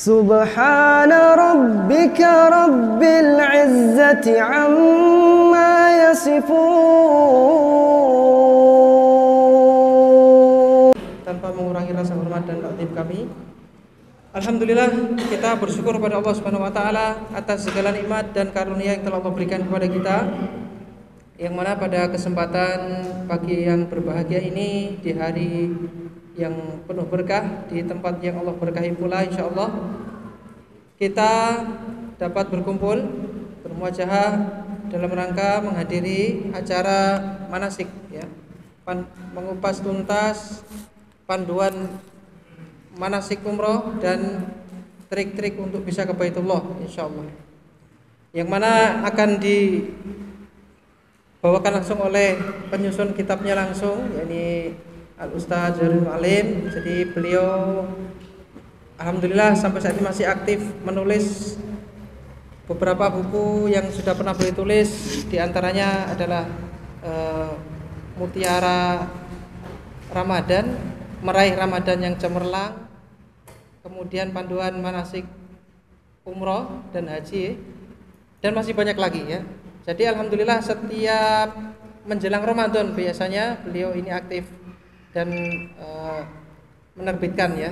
سبحان ربك رب العزة عما يصفون. Tanpa mengurangi rasa hormat dan takdim kami, alhamdulillah kita bersyukur kepada Allah Subhanahu wa taala atas segala nikmat dan karunia yang telah Allah berikan kepada kita. Yang mana pada kesempatan pagi yang berbahagia ini, di hari yang penuh berkah, di tempat yang Allah berkahi pula, insyaallah kita dapat berkumpul bermuajahah dalam rangka menghadiri acara manasik ya, mengupas tuntas panduan manasik umroh dan trik-trik untuk bisa ke Baitullah insyaallah, yang mana akan dibawakan langsung oleh penyusun kitabnya langsung, yakni Al-Ustaz Jalil Alim. Jadi beliau alhamdulillah sampai saat ini masih aktif menulis beberapa buku yang sudah pernah beliau tulis. Di antaranya adalah Mutiara Ramadan, Meraih Ramadan yang Cemerlang, kemudian Panduan Manasik Umroh dan Haji, dan masih banyak lagi ya. Jadi alhamdulillah setiap menjelang Ramadan biasanya beliau ini aktif dan menerbitkan ya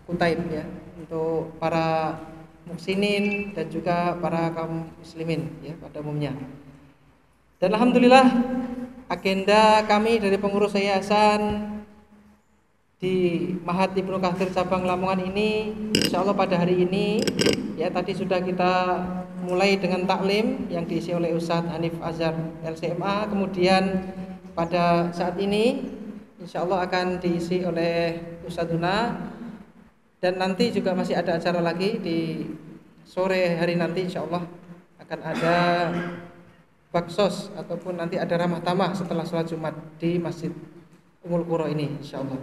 kutaib ya untuk para muhsinin dan juga para kaum muslimin ya pada umumnya. Dan alhamdulillah agenda kami dari pengurus yayasan di Mahat Ibnu Katsir cabang Lamongan ini, insyaallah pada hari ini ya, tadi sudah kita mulai dengan taklim yang diisi oleh Ustadz Hanif Azhar LCMA. Kemudian pada saat ini insyaallah akan diisi oleh Ustadzuna, dan nanti juga masih ada acara lagi di sore hari nanti, insyaallah akan ada baksos ataupun nanti ada ramah tamah setelah sholat Jumat di Masjid Ummul Qura ini insyaallah.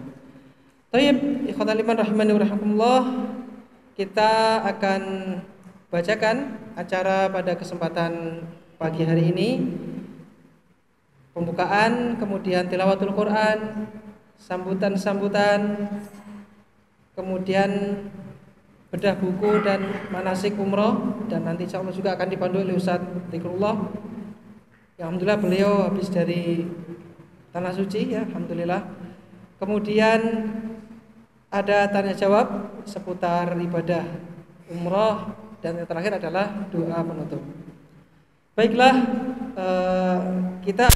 Tayyib, ikhwatal iman rahimani wa rahimakumullah, kita akan bacakan acara pada kesempatan pagi hari ini. Pembukaan, kemudian tilawatul Quran, sambutan-sambutan, kemudian bedah buku dan manasik umroh, dan nanti insyaallah juga akan dipandu oleh Ustaz Dzikrullah. Ya, alhamdulillah beliau habis dari Tanah Suci ya, alhamdulillah. Kemudian ada tanya jawab seputar ibadah umroh, dan yang terakhir adalah doa penutup. Baiklah, kita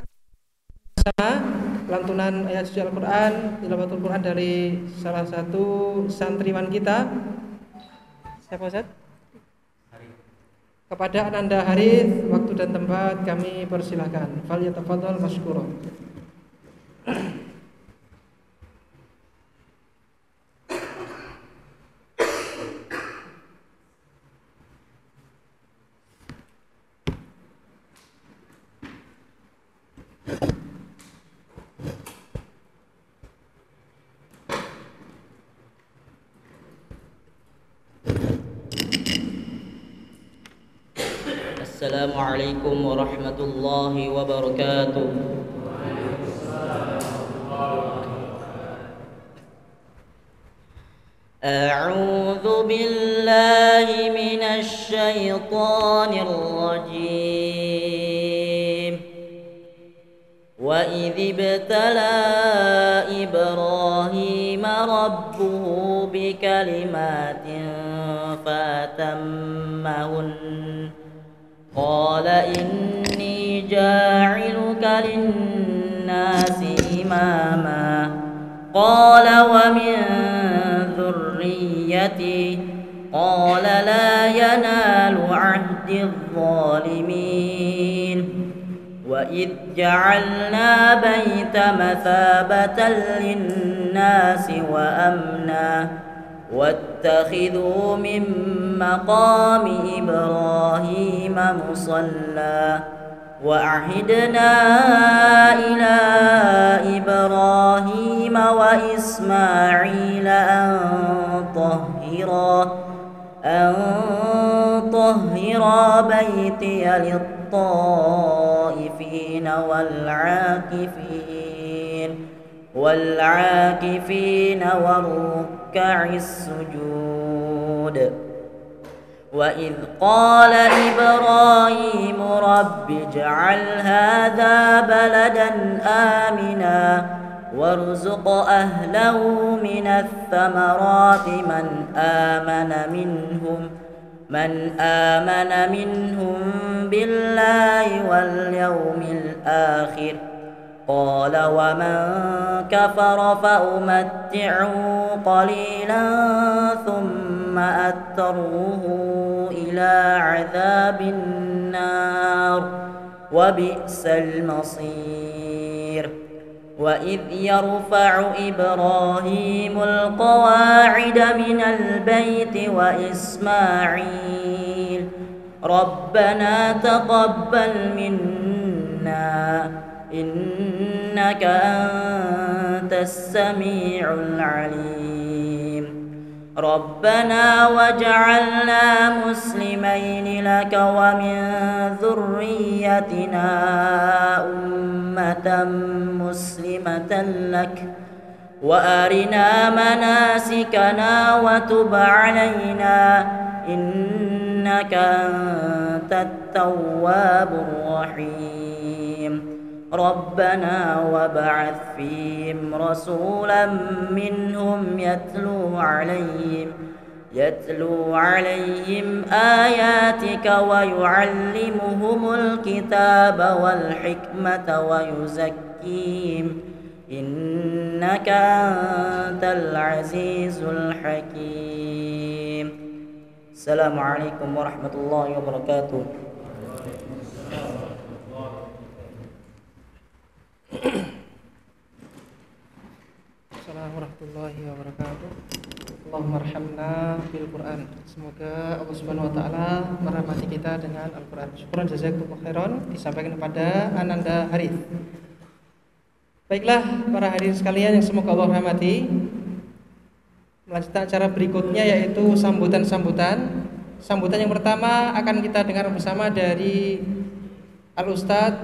lantunan ayat suci Al-Quran, tilawatul Quran dari salah satu santriwan kita. Siapa Ustaz? Kepada Ananda Harith, waktu dan tempat kami persilahkan. Falyatafadhal masykura. Assalamualaikum warahmatullahi wabarakatuh. A'udzu billahi minasy syaithanir rajim. Wa idz ibtala Ibrahim rabbuhu bikalimatin fatammahun qala inni ja'iluka lin-nasi imama qala wa min dhurriyyati qala la yanalu 'ahdi adh-dhalimin wa idh ja'alna baita mathabatan lin-nasi wa amna واتخذوا من مقام إبراهيم مصلى وأعهدنا إلى إبراهيم وإسماعيل أن طهرا بيتي للطائفين والعاكفين والركع السجود ثمود وإذ قال إبراهيم رب اجعل هذا بلدا آمنا وارزق أهله من الثمرات من آمن منهم بالله واليوم الآخر قال ومن كفر فأمتعه قليلا ثم أضطره إلى عذاب النار وبئس المصير وإذ يرفع إبراهيم القواعد من البيت وإسماعيل ربنا تقبل منا إنك أنت السميع العليم ربنا واجعلنا مسلمين لك ومن ذريتنا أمة مسلمة لك وأرنا مناسكنا وتب علينا إنك أنت التواب الرحيم ربنا وابعث فيهم رسولا منهم يتلو عليهم آياتك ويعلمهم الكتاب والحكمة ويزكيهم إنك أنت العزيز الحكيم السلام عليكم ورحمة الله وبركاته. Assalamualaikum warahmatullahi wabarakatuh. Allahumma arhamna bil Quran. Semoga Allah Subhanahu wa taala merahmati kita dengan Al-Qur'an. Syukran jazakumullah khairan disampaikan kepada Ananda Harith. Baiklah para hadirin sekalian yang semoga Allah rahmati. Melanjutkan acara berikutnya yaitu sambutan-sambutan. Sambutan yang pertama akan kita dengar bersama dari Al-Ustadz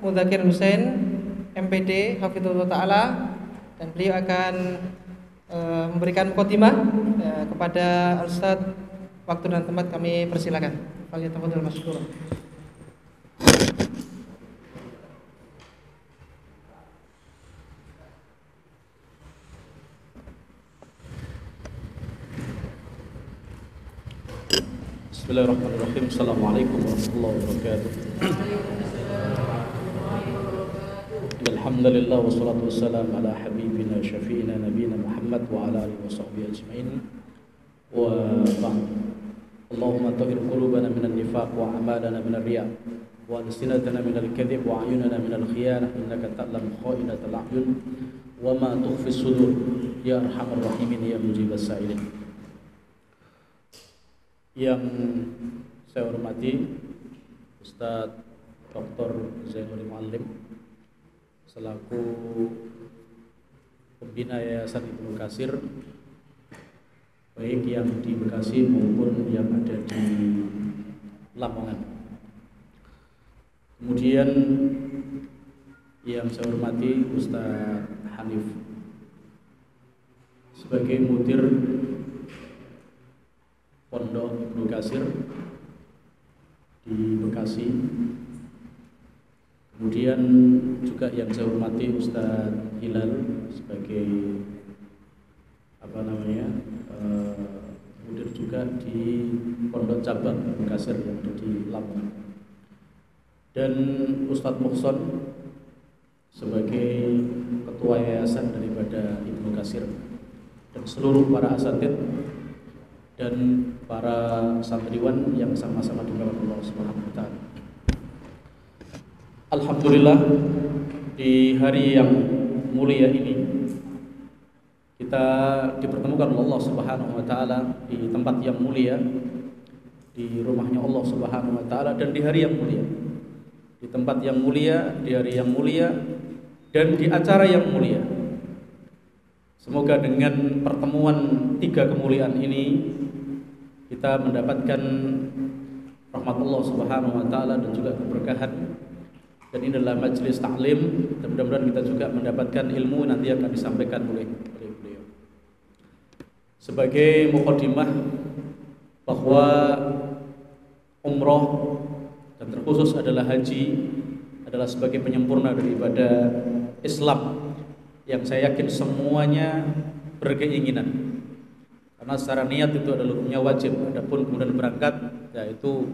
Mudzakkir Husain MPD Hafizullah Ta'ala, dan beliau akan memberikan mukadimah kepada Al-Ustadz. Waktu dan tempat kami persilakan. Falyatafadhal masykur. Bismillahirrahmanirrahim. Assalamualaikum warahmatullahi wabarakatuh. Alhamdulillah wassalatu wassalamu ala habibina syafi'ina nabiyina Muhammad wa ala alihi washabbihi ajmain. Wa ba'd. Allahumma tahhir qulubana minan nifaq wa amalana minar riya wa alsinatana minal kadhib wa ayunana minal khiyanah innaka ta'lamu kha'inatal a'yun wa ma tukhfi sudur ya arhamar rahimin ya mujibas sa'ilin. Yang saya hormati Ustadz Dr. Zainul Muallim selaku pembina Yayasan Ibnu Katsir, baik yang di Bekasi maupun yang ada di Lamongan. Kemudian yang saya hormati Ustadz Hanif sebagai mudir Pondok Ibnu Katsir di Bekasi. Kemudian juga yang saya hormati Ustadz Hilal sebagai mudir juga di Pondok Cabang Ibnu Katsir yang ada di Lamongan, dan Ustadz Muhson sebagai ketua yayasan daripada Ibnu Katsir, dan seluruh para asatidz dan para santriwan yang sama-sama dimuliakan Allah Subhanahu wa taala. Alhamdulillah, di hari yang mulia ini kita dipertemukan oleh Allah Subhanahu wa taala di tempat yang mulia, di rumahnya Allah Subhanahu wa taala, dan di hari yang mulia, di tempat yang mulia, di hari yang mulia, dan di acara yang mulia. Semoga dengan pertemuan tiga kemuliaan ini kita mendapatkan rahmat Allah Subhanahu wa taala dan juga keberkahan. Dan ini adalah majelis taklim, dan mudah-mudahan kita juga mendapatkan ilmu nanti akan disampaikan oleh beliau. Sebagai mukadimah bahwa umroh dan terkhusus adalah haji adalah sebagai penyempurna daripada Islam yang saya yakin semuanya berkeinginan. Karena secara niat itu adalah hukumnya wajib. Adapun kemudian berangkat, yaitu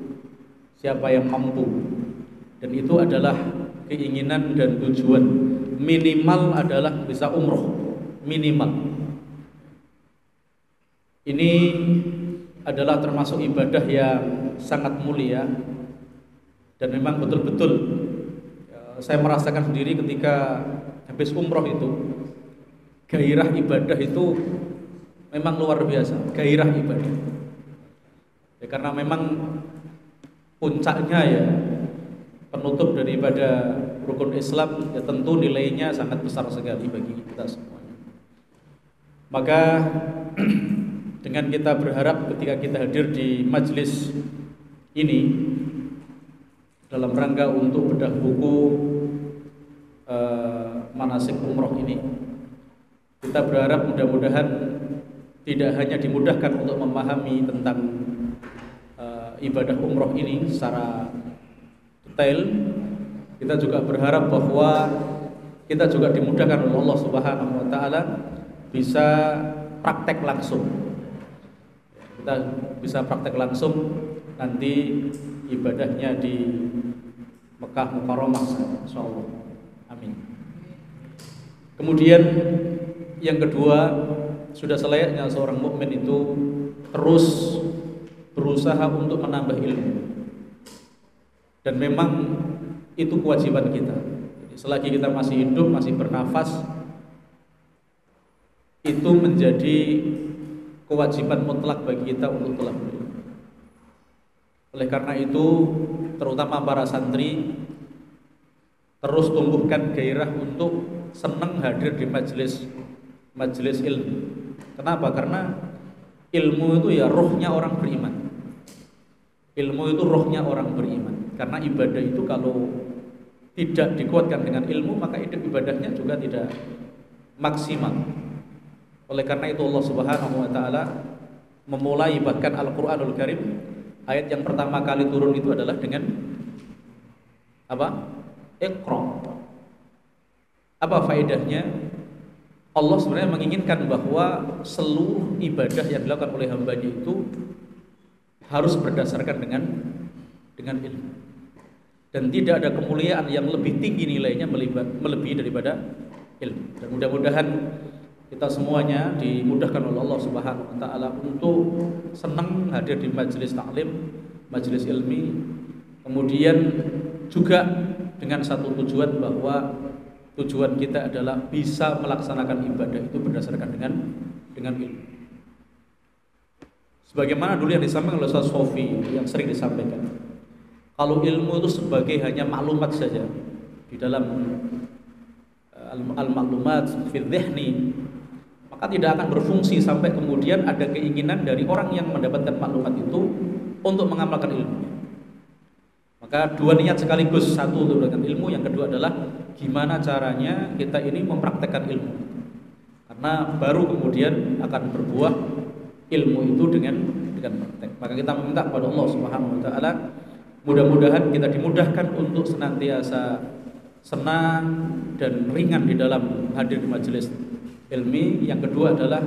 siapa yang mampu. Dan itu adalah keinginan dan tujuan. Minimal adalah bisa umroh, minimal. Ini adalah termasuk ibadah yang sangat mulia. Dan memang betul-betul saya merasakan sendiri ketika habis umroh itu, gairah ibadah itu memang luar biasa, gairah ibadah. Ya, karena memang puncaknya ya penutup daripada rukun Islam, ya tentu nilainya sangat besar sekali bagi kita semuanya. Maka dengan kita berharap ketika kita hadir di majelis ini dalam rangka untuk bedah buku manasik umroh ini, kita berharap mudah-mudahan tidak hanya dimudahkan untuk memahami tentang ibadah umroh ini secara detail, kita juga berharap bahwa kita juga dimudahkan oleh Allah Subhanahu wa taala bisa praktek langsung. Kita bisa praktek langsung nanti ibadahnya di Mekah Mukarramah, insyaallah. Amin. Kemudian yang kedua, sudah selayaknya seorang mukmin itu terus berusaha untuk menambah ilmu. Dan memang itu kewajiban kita. Jadi, selagi kita masih hidup, masih bernafas, itu menjadi kewajiban mutlak bagi kita untuk thalabul ilmu. Oleh karena itu, terutama para santri terus tumbuhkan gairah untuk senang hadir di majelis ilmu. Kenapa? Karena ilmu itu ya rohnya orang beriman. Ilmu itu rohnya orang beriman. Karena ibadah itu kalau tidak dikuatkan dengan ilmu, maka ibadahnya juga tidak maksimal. Oleh karena itu Allah Subhanahu wa taala memulai bahkan Al-Qur'anul Karim, ayat yang pertama kali turun itu adalah dengan apa? Iqra. Apa faedahnya? Allah sebenarnya menginginkan bahwa seluruh ibadah yang dilakukan oleh hambanya itu harus berdasarkan dengan ilmu. Dan tidak ada kemuliaan yang lebih tinggi nilainya melebihi daripada ilmu. Dan mudah-mudahan kita semuanya dimudahkan oleh Allah Subhanahu wa taala untuk senang hadir di majelis taklim, majelis ilmi. Kemudian juga dengan satu tujuan, bahwa tujuan kita adalah bisa melaksanakan ibadah itu berdasarkan dengan ilmu. Sebagaimana dulu yang disampaikan oleh Ustaz Sofi, yang sering disampaikan, kalau ilmu itu sebagai hanya maklumat saja di dalam al-maklumat fi dhihni, maka tidak akan berfungsi sampai kemudian ada keinginan dari orang yang mendapatkan maklumat itu untuk mengamalkan ilmu. Maka dua niat sekaligus, satu untuk mendapatkan ilmu, yang kedua adalah gimana caranya kita ini mempraktekkan ilmu. Karena baru kemudian akan berbuah ilmu itu dengan praktek. Maka kita meminta kepada Allah Subhanahu wa taala mudah-mudahan kita dimudahkan untuk senantiasa senang dan ringan di dalam hadir di majelis ilmi. Yang kedua adalah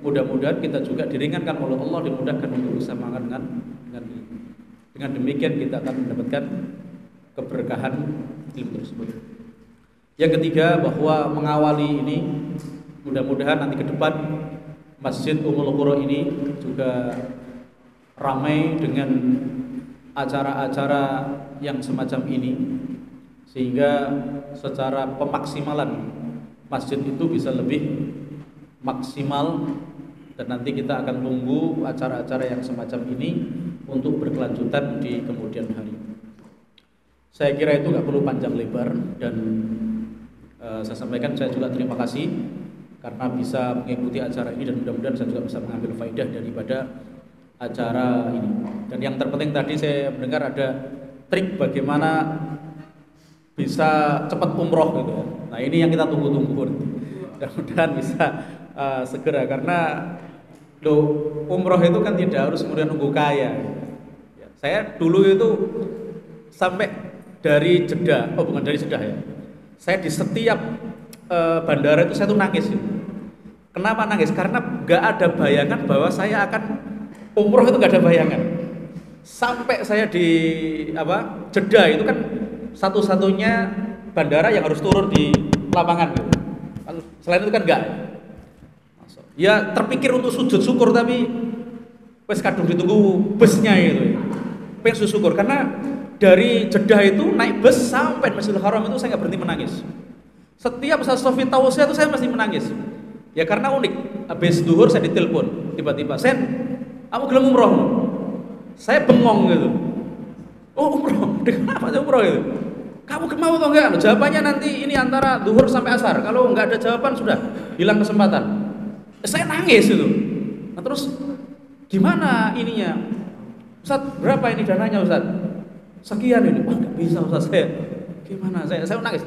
mudah-mudahan kita juga diringankan oleh Allah, dimudahkan untuk bisa mengamalkan dengan ilmu. Dengan demikian kita akan mendapatkan keberkahan ilmu tersebut. Yang ketiga, bahwa mengawali ini mudah-mudahan nanti ke depan Masjid Ummul Qura ini juga ramai dengan acara-acara yang semacam ini, sehingga secara pemaksimalan masjid itu bisa lebih maksimal. Dan nanti kita akan tunggu acara-acara yang semacam ini untuk berkelanjutan di kemudian hari. Saya kira itu nggak perlu panjang lebar, dan saya sampaikan saya juga terima kasih karena bisa mengikuti acara ini, dan mudah-mudahan saya juga bisa mengambil faidah daripada acara ini. Dan yang terpenting tadi saya mendengar ada trik bagaimana bisa cepat umroh gitu ya. Nah ini yang kita tunggu-tunggu, mudah-mudahan bisa segera, karena Loh, umroh itu kan tidak harus kemudian nunggu kaya. Ya, saya dulu itu sampai dari Jeddah, oh bukan dari Jeddah ya. Saya di setiap bandara itu saya tuh nangis. Kenapa nangis? Karena nggak ada bayangan bahwa saya akan umroh, itu nggak ada bayangan. Sampai saya di Jeddah itu kan satu-satunya bandara yang harus turun di lapangan gitu. Selain itu kan enggak. Ya terpikir untuk sujud syukur, tapi wes kadung ditunggu busnya itu. Pengen sujud syukur karena dari Jeddah itu naik bus sampai Masjidil Haram itu saya nggak berhenti menangis. Setiap saya Sofi Tausya itu saya masih menangis. Ya karena unik. Habis duhur saya ditelepon tiba-tiba, "Sen, kamu gelem umroh?" Saya bengong gitu. "Oh, umroh? Kenapa saya umroh itu? Kamu mau atau enggak?" Jawabannya nanti ini antara duhur sampai asar. Kalau enggak ada jawaban sudah hilang kesempatan. Saya nangis itu. Nah terus gimana ininya? "Ustaz, berapa ini dananya Ustaz?" "Sekian ini." "Wah, enggak bisa Ustaz, saya." Gimana? Saya nangis.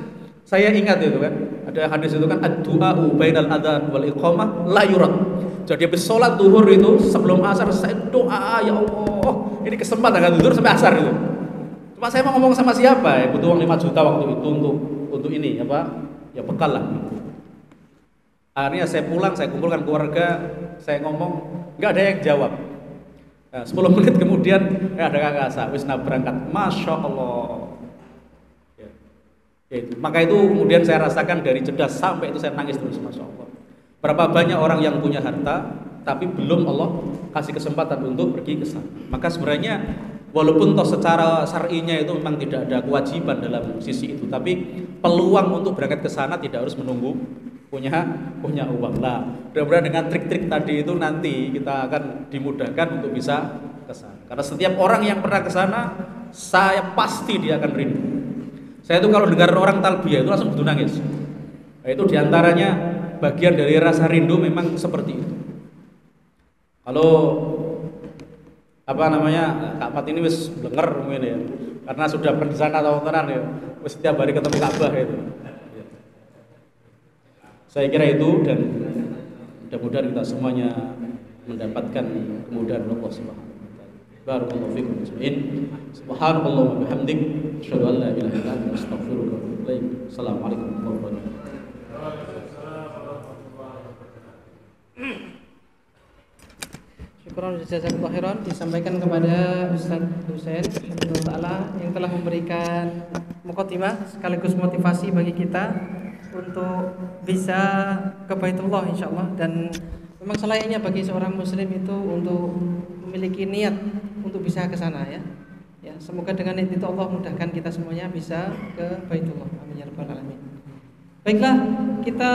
Saya ingat itu kan, ada hadis itu kan, ad-du'a'u bainal adzan wal iqamah la yurad. Jadi habis sholat duhur itu sebelum asar saya doa, ya Allah, ini kesempatan kan duhur sampai asar itu. Cuma saya mau ngomong sama siapa ya, butuh uang 5 juta waktu itu untuk ini ya bekal lah. Akhirnya saya pulang, saya kumpulkan keluarga, saya ngomong, nggak ada yang jawab. Nah, 10 menit kemudian ada kakak saya, wis berangkat, Masya Allah. Ya itu. Maka itu kemudian saya rasakan dari Jeddah sampai itu saya nangis terus, Masya Allah. Berapa banyak orang yang punya harta tapi belum Allah kasih kesempatan untuk pergi ke sana. Maka sebenarnya walaupun toh secara syar'inya itu memang tidak ada kewajiban dalam sisi itu, tapi peluang untuk berangkat ke sana tidak harus menunggu punya uang lah. Mudah-mudahan dengan trik-trik tadi itu nanti kita akan dimudahkan untuk bisa ke sana. Karena setiap orang yang pernah ke sana, saya pasti dia akan rindu. Saya itu kalau dengar orang talbiyah itu langsung butuh nangis. Nah, itu diantaranya bagian dari rasa rindu memang seperti itu. Kalau Kak Pat ini wis blenger mungkin ya, karena sudah pernah di sana atau tenan ya, wis setiap hari ketemu Ka'bah itu. Saya kira itu, dan mudah-mudahan kita semuanya mendapatkan kemudahan Allah Subhanahu. Barakallahu fikum ajma'in. Subhanallah wa bihamdik, asyhadu an la ilaha illa anta, astaghfiruka wa atubu ilaik. Assalamualaikum warahmatullahi wabarakatuh. Syukran jazakallahu khairan disampaikan kepada Ustaz Husain Taala yang telah memberikan mukadimah sekaligus motivasi bagi kita untuk bisa ke Baitullah insyaallah. Dan memang selayaknya bagi seorang muslim itu untuk memiliki niat untuk bisa ke sana ya. Ya, semoga dengan niat itu Allah mudahkan kita semuanya bisa ke Baitullah. Amin ya rabbal alamin. Baiklah, kita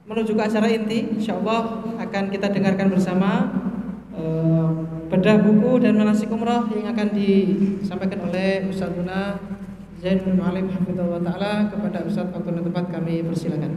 menuju ke acara inti, insyaallah akan kita dengarkan bersama bedah buku dan manasik umrah yang akan disampaikan oleh Ustadzuna Zainul Mu'alim hafizahullah taala. Kepada Ustadz waktu dan tempat kami persilakan.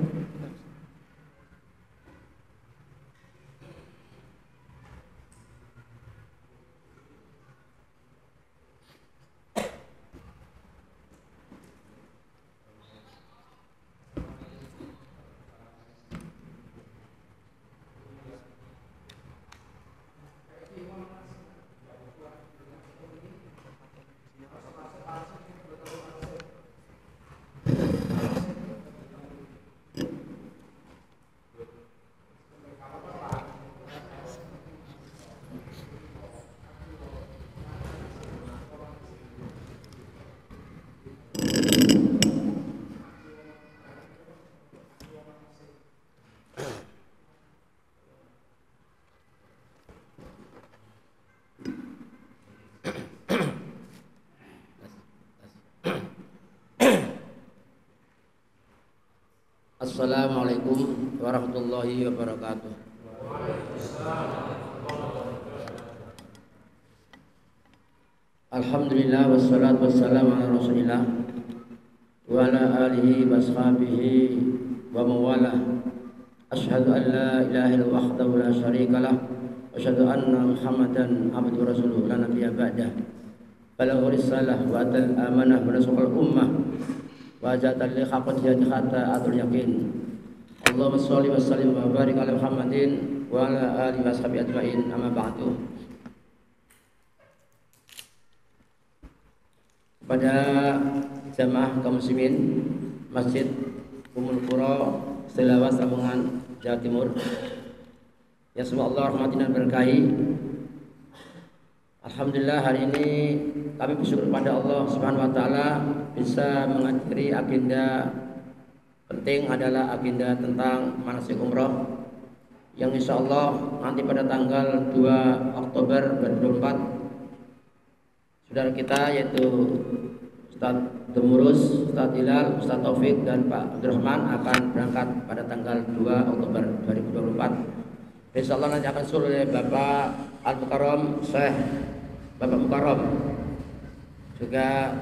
Assalamualaikum warahmatullahi wabarakatuh. Alhamdulillah wassalatu wassalamu ala Rasulillah wa ala alihi wa ashabihi wa mawalah. Asyhadu an la ilaha illallah wahdahu la syarika lah wa asyhadu anna Muhammadan abduhu rasuluhu la nabiyya ba'dah. Balagha risalah wa atal amanah wa nasaqal ummah wa ja'al li haqqati hatta atul yakin. Allahumma shalli wa sallim wa barik ala Muhammadin wa ala alihi washabihi ajmain, amma ba'du. Pada jamaah kaum muslimin Masjid Ummul Qura Selawas Lamongan Jawa Timur yang semoga Allah rahmati dan berkahi. Alhamdulillah hari ini kami bersyukur kepada Allah Subhanahu wa taala bisa menghadiri agenda penting adalah agenda tentang manasik umrah yang insya Allah nanti pada tanggal 2 Oktober 2024 saudara kita yaitu Ustaz Demurus, Ustaz Hilal, Ustaz Taufik dan Pak Abdurrahman akan berangkat pada tanggal 2 Oktober 2024. Insya Allah nanti akan disusul oleh Bapak Al-Mukarram Syekh Bapak Mukarram, juga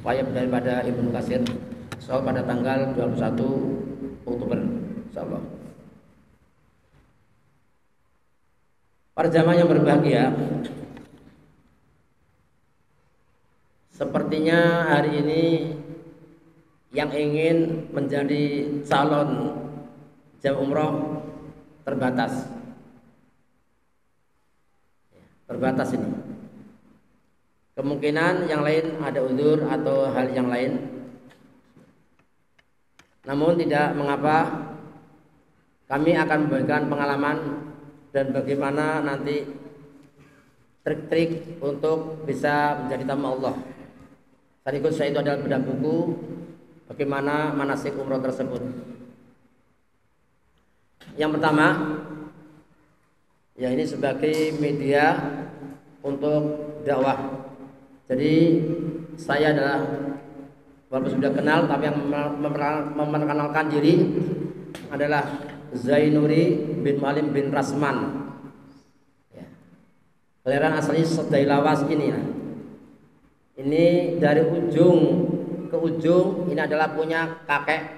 wayang daripada Ibnu Katsir insya Allah pada tanggal 21 Oktober insya Allah. Para jamaah yang berbahagia, sepertinya hari ini yang ingin menjadi calon jamaah umroh terbatas ini. Kemungkinan yang lain ada uzur atau hal yang lain. Namun tidak mengapa, kami akan memberikan pengalaman dan bagaimana nanti trik-trik untuk bisa menjadi tamu Allah. Sekaligus saya itu adalah bedah buku bagaimana manasik umroh tersebut. Yang pertama, ya ini sebagai media untuk dakwah. Jadi saya adalah walaupun sudah kenal tapi yang memperkenalkan diri adalah Zainuri bin Malim bin Rasman. Ya. Kelahiran asli Sedailawas ini. Nah. Ini dari ujung ke ujung ini adalah punya kakek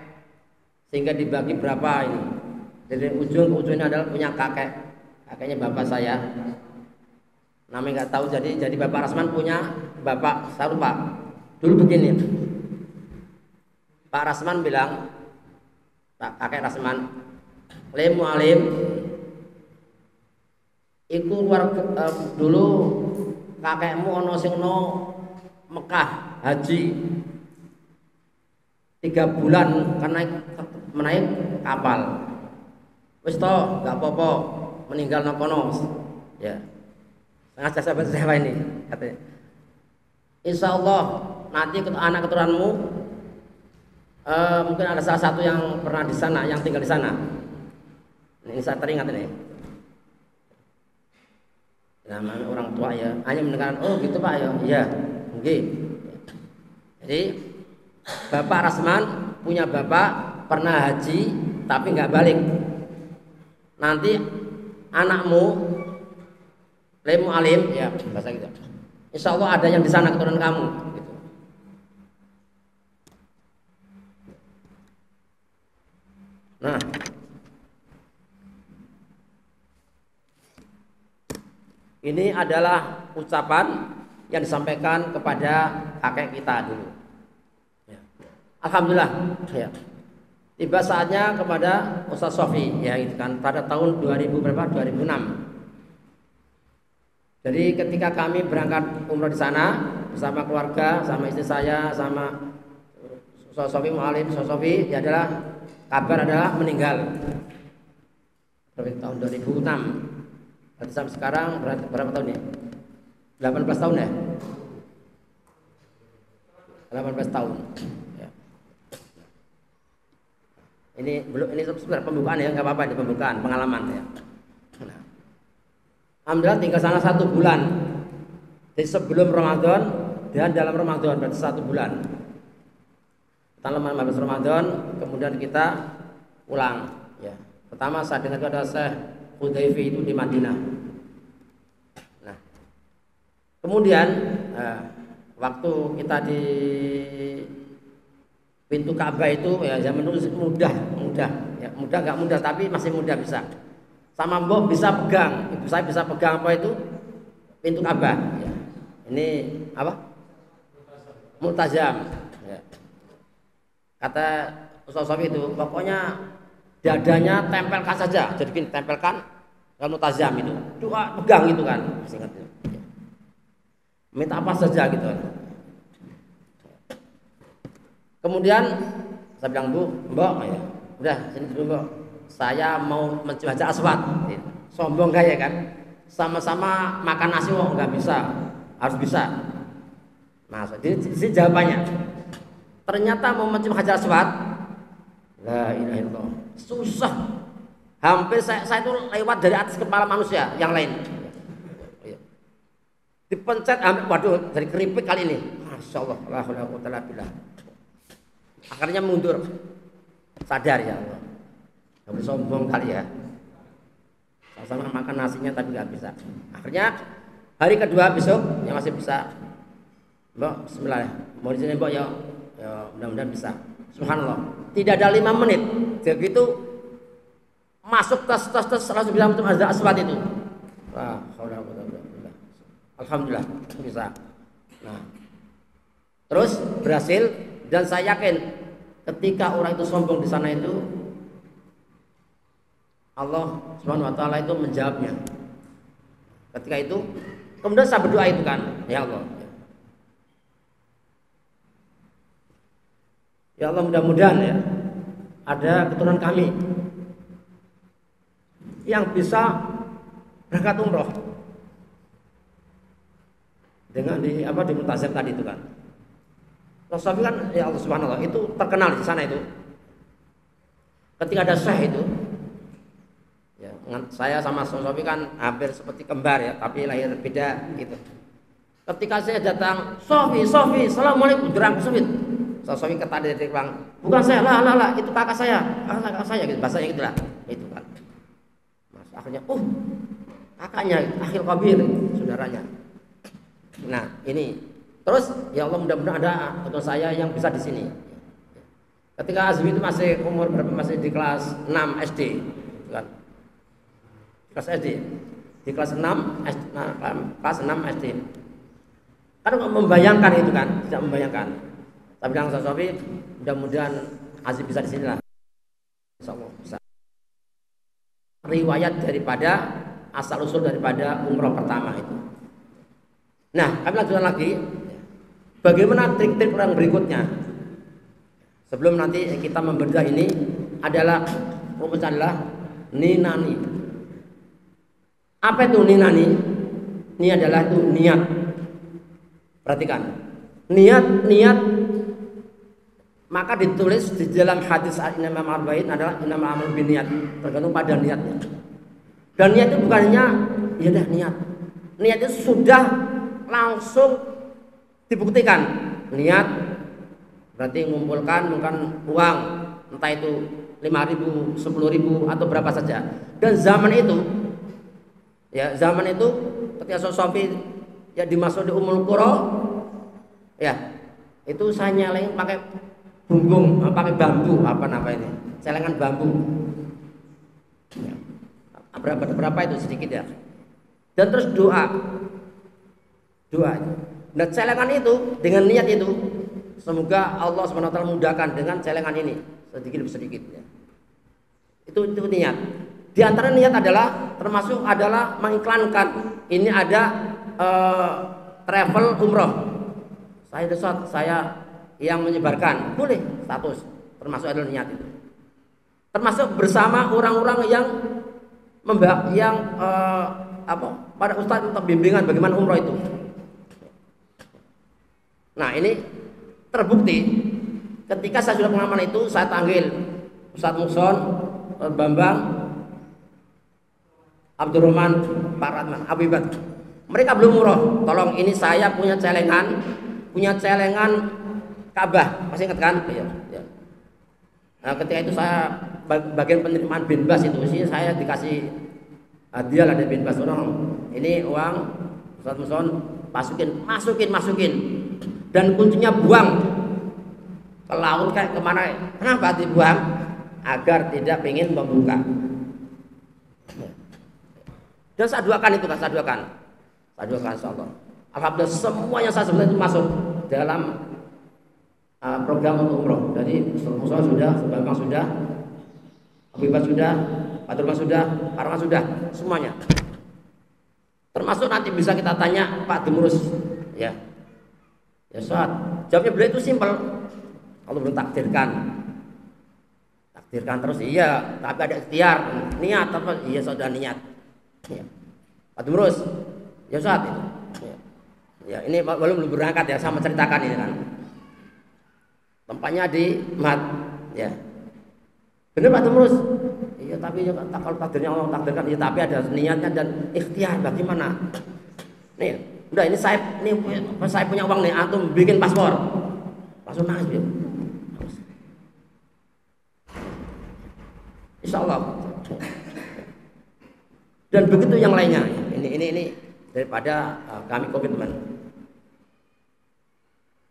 sehingga dibagi berapa ini. Dari ujung ke ujung ini adalah punya kakeknya bapak saya. Namanya nggak tahu, jadi Bapak Rasman punya bapak, saya lupa. Dulu begini, Pak Rasman bilang, Pak kakek Rasman, lemu alim, iku keluarga dulu kakekmu ono sing no Mekah haji 3 bulan karena menaik kapal. Wis toh, nggak apa-apa, meninggal nokono, ya. Sengaja sahabat saya ini katanya. Insya Allah nanti anak keturunanmu mungkin ada salah satu yang pernah di sana, yang tinggal di sana. Ini saya teringat ini. Namanya orang tua ya, hanya mendengarkan, oh gitu Pak ya, iya, mungkin. Jadi Bapak Rasman punya bapak pernah haji tapi nggak balik. Nanti anakmu lemu alim, ya bahasa gitu. Insya Allah ada yang di sana keturunan kamu. Gitu. Nah, ini adalah ucapan yang disampaikan kepada kakek kita dulu. Ya. Alhamdulillah. Ya. Tiba saatnya kepada Ustaz Sofi, ya itu kan pada tahun 2006. Jadi ketika kami berangkat umroh di sana bersama keluarga, sama istri saya, sama Sofi Mu'alim, Sofi, ya adalah kabar adalah meninggal. Tahun 2006. Berarti sampai sekarang berapa tahun ya? 18 tahun ya? 18 tahun. Ya. Ini sebenarnya pembukaan ya, nggak apa-apa, ini pembukaan pengalaman ya. Nah. Alhamdulillah tinggal sana 1 bulan. Jadi sebelum Ramadan dan dalam Ramadan berarti 1 bulan. Tanggal 15 Ramadan kemudian kita pulang. Ya. Pertama saya dengar itu ada Syekh Hudayfi itu di Madinah. Nah, kemudian waktu kita di pintu Ka'bah itu ya zaman dulu mudah, ya mudah nggak mudah tapi masih mudah bisa. Sama mbok bisa pegang, ibu saya bisa pegang apa itu pintu Ka'bah. Ya. Ini apa? Multazam. Ya. Kata Ustaz Sofi itu pokoknya dadanya tempelkan saja, jadi gini, tempelkan kalau tazam itu, doa pegang itu kan, ingat itu. Minta apa saja gitu kan. Kemudian saya bilang, Bu, Mbok, ya, udah sini dulu Mbok, saya mau mencium Hajar Aswad. Sombong gaya kan, sama-sama makan nasi kok nggak bisa, harus bisa. Nah, jadi jawabannya, ternyata mau mencium Hajar Aswad, la ilaha illallah, susah. Hampir saya itu lewat dari atas kepala manusia yang lain. Dipencet, waduh, dari keripik kali ini. Masya Allah, la haula wala quwwata illa billah. Akhirnya mundur, sadar ya Allah. Hampir sombong kali ya. Sama-sama makan nasinya tapi nggak bisa. Akhirnya hari kedua besok yang masih bisa. Mbak, Bismillah. Mau di sini Mbak ya, mudah-mudahan bisa. Subhanallah. Tidak ada 5 menit. Begitu masuk tes langsung bilang untuk Hajar Aswad itu. Wah, alhamdulillah bisa. Nah, terus berhasil dan saya yakin ketika orang itu sombong di sana itu Allah Subhanahu wa taala itu menjawabnya. Ketika itu kemudian saya berdoa itu kan, ya Allah. Ya Allah, mudah-mudahan ya ada keturunan kami yang bisa berangkat umroh dengan di Multazam tadi itu kan. Rasul kan ya Allah Subhanallah itu terkenal di sana itu. Ketika ada syekh itu, ya, saya sama Sofi kan hampir seperti kembar ya, tapi lahir beda gitu. Ketika saya datang, Sofi, assalamualaikum, derang Sofi. Sofi kata dari bang, bukan saya, lah, itu kakak saya gitu, bahasanya gitulah, itu kan. Akhirnya, kakaknya Akhil Kabir, saudaranya. Nah ini, terus ya Allah mudah-mudahan ada ketua saya yang bisa di sini. Ketika Azmi itu masih umur berapa? Masih di kelas 6 SD, kan? Kelas SD, di kelas 6 SD, kelas 6 SD. Kan membayangkan itu kan, tidak membayangkan. Tapi bilang Sofi, mudah-mudahan Azmi bisa di sini lah. Insya Allah bisa. Riwayat daripada asal usul daripada umroh pertama itu. Nah, kami lanjutkan lagi. Bagaimana trik-trik orang berikutnya? Sebelum nanti kita membedah ini adalah ninani. Apa itu ninani? Ini adalah itu niat. Perhatikan. Niat maka ditulis di dalam hadis Imam Arba'in adalah innamal a'malu binniyat, tergantung pada niatnya. Dan niat itu bukan hanya ya dah niat. Niat itu sudah langsung dibuktikan. Niat berarti mengumpulkan uang, entah itu 5.000, 10.000 atau berapa saja. Dan zaman itu ketika Sofi ya dimasuk di Ummul Qura, ya itu saya nyalain pakai bumbung, pakai bambu, ini celengan bambu. Ya. Berapa itu sedikit ya. Dan terus doa. Nah celengan itu dengan niat itu, semoga Allah SWT mudahkan dengan celengan ini sedikit demi sedikit. Ya. Itu niat. Di antara niat termasuk adalah mengiklankan ini ada travel umroh. Saya yang menyebarkan boleh status, termasuk adalah niat itu. Termasuk bersama orang-orang yang pada ustadz untuk bimbingan bagaimana umroh itu. Nah ini terbukti ketika saya sudah pengalaman itu, saya panggil Ustadz Muson, Bambang, Abdurrahman, Pak Radman, Abibat. Mereka belum umroh. Tolong ini saya punya celengan Ka'bah, masih ingat kan? Ya. Nah, ketika itu saya bagian penerimaan binbas itu sih saya dikasih hadiah dari binbas orang. Ini uang Ustaz Muson, masukin dan kuncinya buang ke laut kayak kemana? Kenapa dibuang? Agar tidak ingin membuka. Dan saya doakan itu kan, saya doakan insyaallah. Alhamdulillah semua yang saya sebutkan itu masuk dalam program untuk umroh. Jadi Musa sudah, Bambang sudah, Habibah sudah, Faturma sudah, Karma sudah, semuanya. Termasuk nanti bisa kita tanya Pak Demurus, ya. Ya Ustaz, jawabnya beliau itu simpel. Allah belum takdirkan terus iya, tapi ada ikhtiar, niat apa? Iya sudah niat. Ya. Pak Demurus, ya Ustaz itu. Ya, ini belum berangkat ya, sama ceritakan ini kan. Tempatnya di Mat, ya. Benar Pak Demurus? Iya, tapi ya, kalau takdirnya Allah takdirkan, ya tapi ada niatnya dan ikhtiar bagaimana? Nih, udah ini saya punya uang nih, antum bikin paspor. Langsung nangis ya. Insya Allah. Dan begitu yang lainnya. Ini daripada kami komitmen.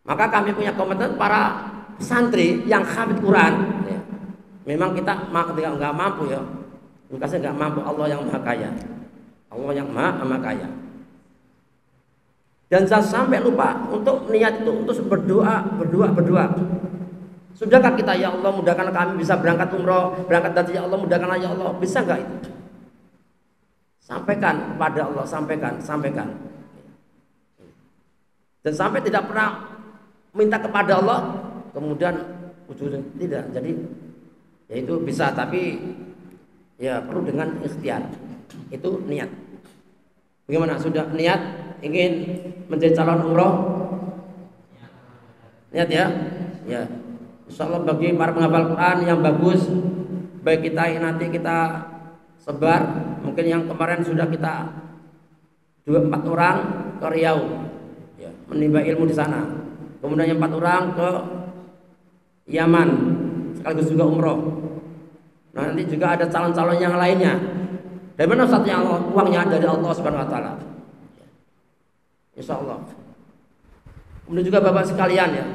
Maka kami punya komitmen para santri yang hafid Quran. Ya. Memang kita ketika nggak mampu ya, kasih nggak mampu, Allah yang maha kaya, Allah yang maha kaya. Dan jangan sampai lupa untuk niat itu untuk berdoa. Sudahkah kita ya Allah mudahkan kami bisa berangkat umroh, berangkat haji ya Allah mudahkanlah ya Allah, bisa nggak itu? Sampaikan kepada Allah, sampaikan. Dan sampai tidak pernah minta kepada Allah, kemudian ujungnya tidak. Jadi ya itu bisa, tapi ya perlu dengan ikhtiar. Itu niat. Bagaimana? Sudah niat ingin menjadi calon umroh? Niat ya? Ya. Insya Allah bagi para penghafal Quran yang bagus, baik kita nanti kita sebar, mungkin yang kemarin sudah kita 2-4 orang ke Riau, ya, menimba ilmu di sana. Kemudian yang 4 orang ke Yaman, sekaligus juga umroh. Nah, nanti juga ada calon-calon yang lainnya. Dari mana satunya uangnya? Dari Allah Subhanahu Wa Taala. Insya Allah. Kemudian juga bapak sekalian ya.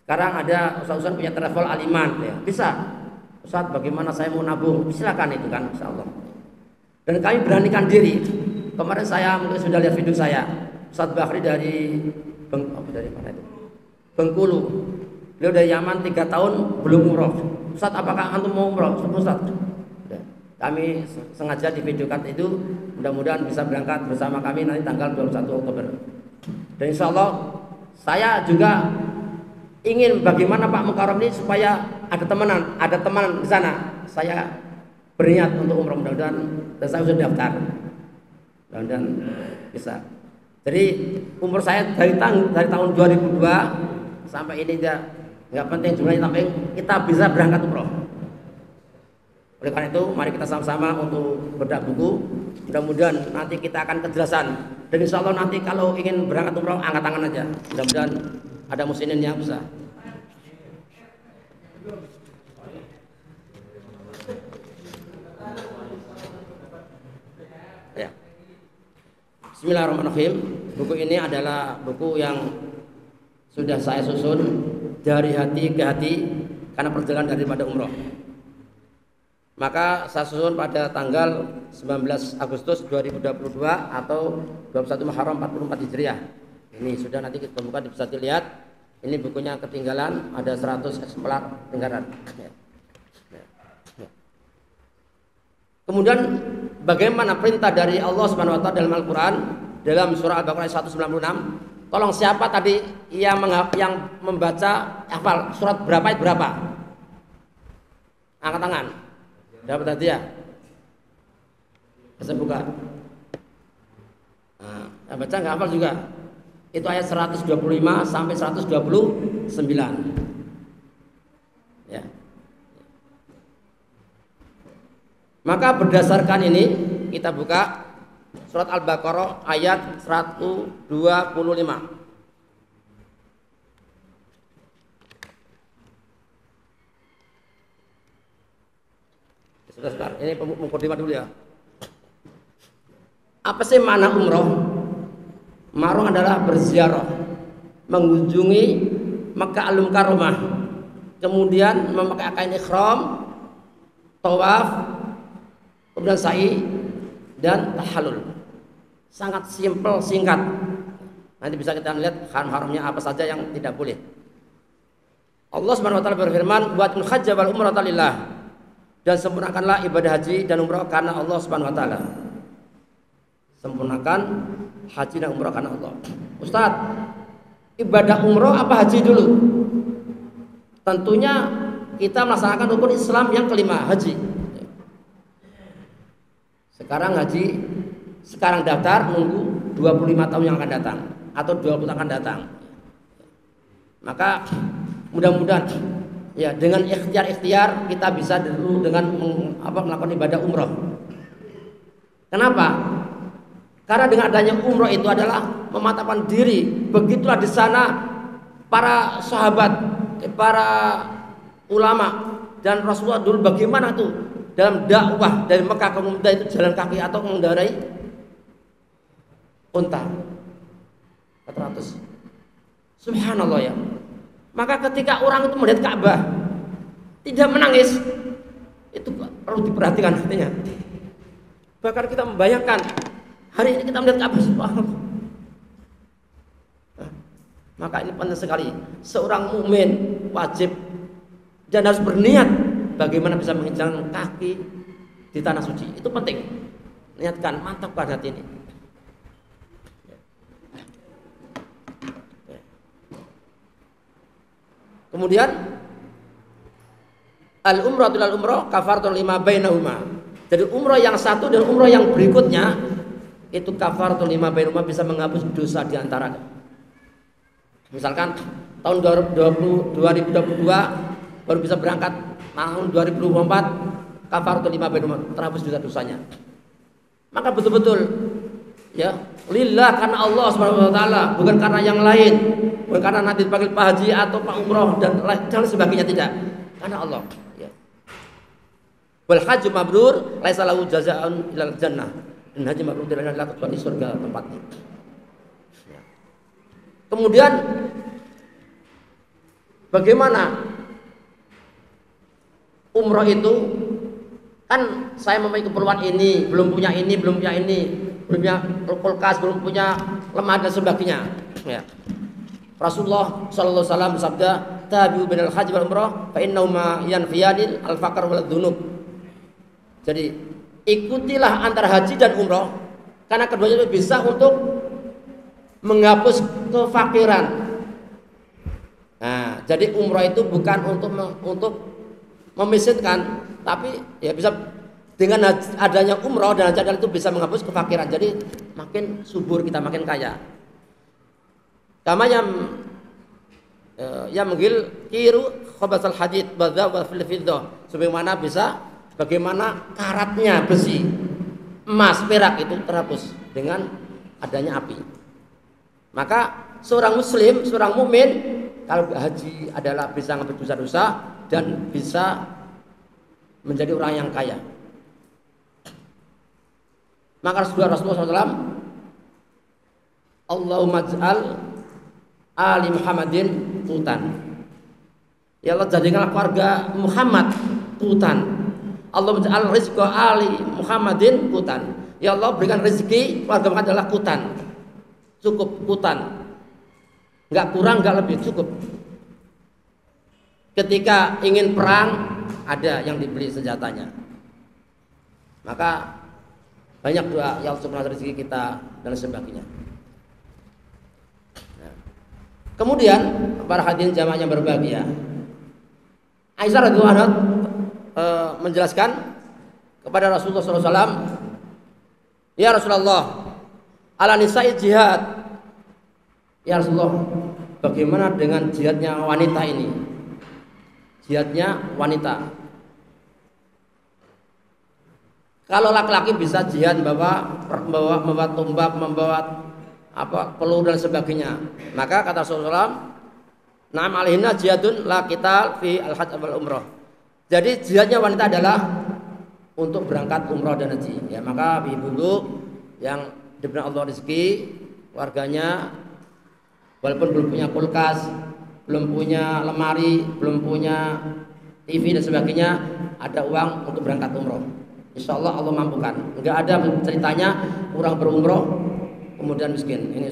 Sekarang ada Ustaz punya travel aliman ya. Bisa. Ustaz bagaimana saya mau nabung? Silakan itu kan, insya Allah. Dan kami beranikan diri. Kemarin saya mungkin sudah lihat video saya. Ustaz Bakri dari mana itu? Bengkulu. Beliau dari Yaman 3 tahun belum umroh. Ustaz apakah antum mau umroh? Ustaz. Kami sengaja di videokan itu, mudah-mudahan bisa berangkat bersama kami nanti tanggal 21 Oktober. Dan insya Allah saya juga ingin bagaimana Pak Mukarram ini supaya ada teman di sana. Saya berniat untuk umroh, mudah-mudahan, dan saya sudah daftar. Mudah-mudahan bisa. Jadi umur saya dari tahun 2002 sampai ini nggak penting jumlahnya, tapi kita bisa berangkat umroh. Oleh karena itu, mari kita sama-sama untuk bedah buku. Mudah-mudahan nanti kita akan kejelasan. Dan insya Allah nanti kalau ingin berangkat umroh angkat tangan aja. Mudah-mudahan ada muslimin yang bisa. Ya. Bismillahirrahmanirrahim. Buku ini adalah buku yang sudah saya susun dari hati ke hati karena perjalanan daripada umroh. Maka saya susun pada tanggal 19 Agustus 2022 atau 21 Muharram 44 Hijriah. Ini sudah nanti kita buka, bisa dilihat. Ini bukunya ketinggalan, ada 100 eksemplar ketinggalan. Kemudian bagaimana perintah dari Allah Subhanahu wa taala dalam Al-Qur'an dalam surah Al-Baqarah 196? Tolong siapa tadi yang membaca hafal surat berapa? Angkat tangan. Dapat hadiah. Saya buka. Nah, baca nggak hafal juga. Itu ayat 125 sampai 129. Ya. Maka berdasarkan ini kita buka surat Al-Baqarah ayat 125. Sebentar, ini mukadimah dulu ya. Apa sih makna umroh? Umroh adalah berziarah, mengunjungi Makkah Al-Mukarramah, kemudian memakai kain ihram, tawaf, kemudian sa'i dan tahallul. Sangat simpel, singkat. Nanti bisa kita lihat haram-haramnya apa saja yang tidak boleh. Allah Subhanahu wa taala berfirman, "Wa atimul hajja wal umrata lillah." dan sempurnakanlah ibadah haji dan umrah karena Allah Subhanahu wa taala. Sempurnakan haji dan umrah karena Allah. Ustadz, ibadah umrah apa haji dulu? Tentunya kita melaksanakan rukun Islam yang kelima, haji. Sekarang haji, sekarang daftar, nunggu 25 tahun yang akan datang atau 20 tahun akan datang. Maka mudah-mudahan ya dengan ikhtiar kita bisa dulu dengan melakukan ibadah umroh. Kenapa? Karena dengan adanya umroh itu adalah memantapkan diri. Begitulah di sana para sahabat, para ulama dan Rasulullah dulu bagaimana tuh dalam dakwah dari Mekah ke Madinah itu jalan kaki atau mengendarai unta 400. Subhanallah ya. Maka ketika orang itu melihat Ka'bah tidak menangis, itu perlu diperhatikan hatinya. Bahkan kita membayangkan hari ini kita melihat Ka'bah, subhanallah. Maka ini penting sekali. Seorang mukmin wajib dan harus berniat bagaimana bisa menginjakkan kaki di tanah suci. Itu penting. Niatkan, mantapkan hati ini. Kemudian al-umratul al-umrah kafaratun lima bainahuma. Jadi umrah yang satu dan umrah yang berikutnya itu kafaratun lima bainahuma, bisa menghapus dosa di antara. Misalkan tahun 2022 baru bisa berangkat, tahun 2024 kafaratun lima bainahuma, terhapus dosa-dosanya. Maka betul-betul ya lillah, karena Allah Subhanahu wa taala, bukan karena yang lain, bukan karena nanti dipanggil Pak Haji atau Pak Umroh dan lain sebagainya, tidak, karena Allah ya. Wal hajju mabrur laisa lahu jazaa'un ilal jannah, dan haji mabrur tidak ada kecuali surga tempatnya. Ya. Kemudian bagaimana umroh itu? Kan saya mempunyai keperluan ini, belum punya ini, belum punya ini, belum punya kulkas, belum punya lemari dan sebagainya. Ya. Rasulullah sallallahu alaihi wasallam bersabda, "Tabi'u bainal haji wal umrah fa innahuma yanfiyanil al-faqr wal dzunub." Jadi, ikutilah antara haji dan umrah karena keduanya itu bisa untuk menghapus kefakiran. Nah, jadi umrah itu bukan untuk memiskinkan, tapi ya bisa dengan adanya umroh dan haji itu bisa menghapus kefakiran. Jadi makin subur kita, makin kaya. Kama yang menggil kiru khabasal hadid badza wa fil fiddah, sebagaimana bisa bagaimana karatnya besi, emas, perak itu terhapus dengan adanya api. Maka seorang muslim, seorang mukmin kalau haji adalah bisa menghapus dosa-dosa dan bisa menjadi orang yang kaya. Maka Rasulullah SAW, Allahumma ij'al ali Muhammadin tutan. Ya Allah, jadikanlah keluarga Muhammad tutan. Allahumma ij'al rizqa ali Muhammadin kutan. Ya Allah, berikan rezeki keluarga Muhammad adalah kutan. Cukup kutan. Enggak kurang, enggak lebih, cukup. Ketika ingin perang, ada yang dibeli senjatanya. Maka banyak doa, ya Allah subhanahu rezeki kita dan sebagainya. Nah. Kemudian para hadirin jamaah yang berbahagia, Aisyah radhiyallahu anha menjelaskan kepada Rasulullah SAW, ya Rasulullah, ala nisa'i jihad. Ya Rasulullah, bagaimana dengan jihadnya wanita ini? Jihadnya wanita. Kalau laki-laki bisa jihad membawa tombak, membawa peluru dan sebagainya. Maka kata Rasulullah, "Na'am alaihinna jihadun la qital fi al-hajj wal umrah." Jadi jihadnya wanita adalah untuk berangkat umrah dan haji. Ya, maka ibu-ibu yang diberi Allah rezeki, warganya walaupun belum punya kulkas, belum punya lemari, belum punya TV dan sebagainya, ada uang untuk berangkat umroh. Insya Allah Allah mampukan. Enggak ada ceritanya orang berumroh kemudian miskin. Ini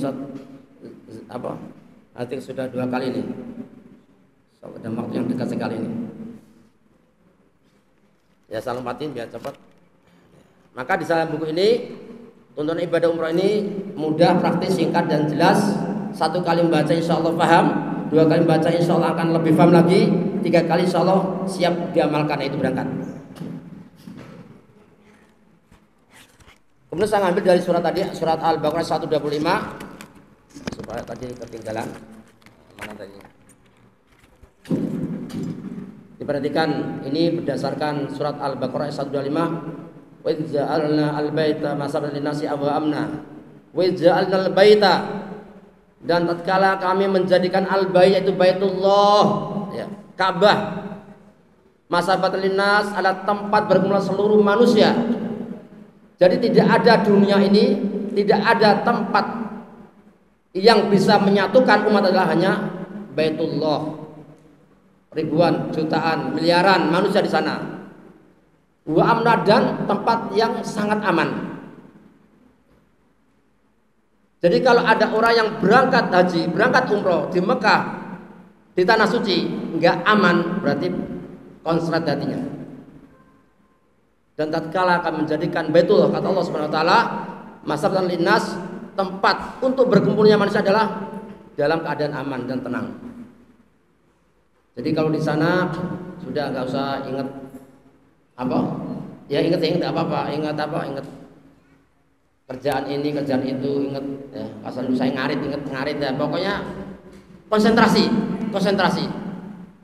nanti sudah 2 kali ini. Dalam waktu yang dekat sekali ini. Ya, salam fatin biar cepat. Maka di dalam buku ini tuntunan ibadah umroh ini mudah, praktis, singkat dan jelas. 1 kali membaca insya Allah paham, 2 kali membaca insya Allah akan lebih paham lagi, 3 kali insya Allah siap diamalkan, itu berangkat. Kemudian saya ambil dari surat tadi, surat Al-Baqarah 125, supaya tadi ketinggalan. Mana tadi? Diperhatikan, ini berdasarkan surat Al-Baqarah 125. Wa ja'alna al-baita masalan lin-nasi wa amna. Wa ja'alna al-baita, dan tatkala kami menjadikan al-bait, yaitu Baitullah, ya, Ka'bah, masabatan lin-nas, adalah tempat berkumpul seluruh manusia. Jadi tidak ada dunia ini, tidak ada tempat yang bisa menyatukan umat adalah hanya Baitullah. Ribuan, jutaan, miliaran manusia di sana. Wa amna, dan tempat yang sangat aman. Jadi kalau ada orang yang berangkat haji, berangkat umroh di Mekah, di tanah suci, nggak aman, berarti konslet hatinya. Dan tatkala akan menjadikan Baitullah, kata Allah Subhanahu wa taala, masabatan linnas, tempat untuk berkumpulnya manusia adalah dalam keadaan aman dan tenang. Jadi kalau di sana sudah nggak usah ingat apa, ya ingat apa-apa, ingat kerjaan ini, kerjaan itu, ingat ya, asal saya ngarit ya, pokoknya konsentrasi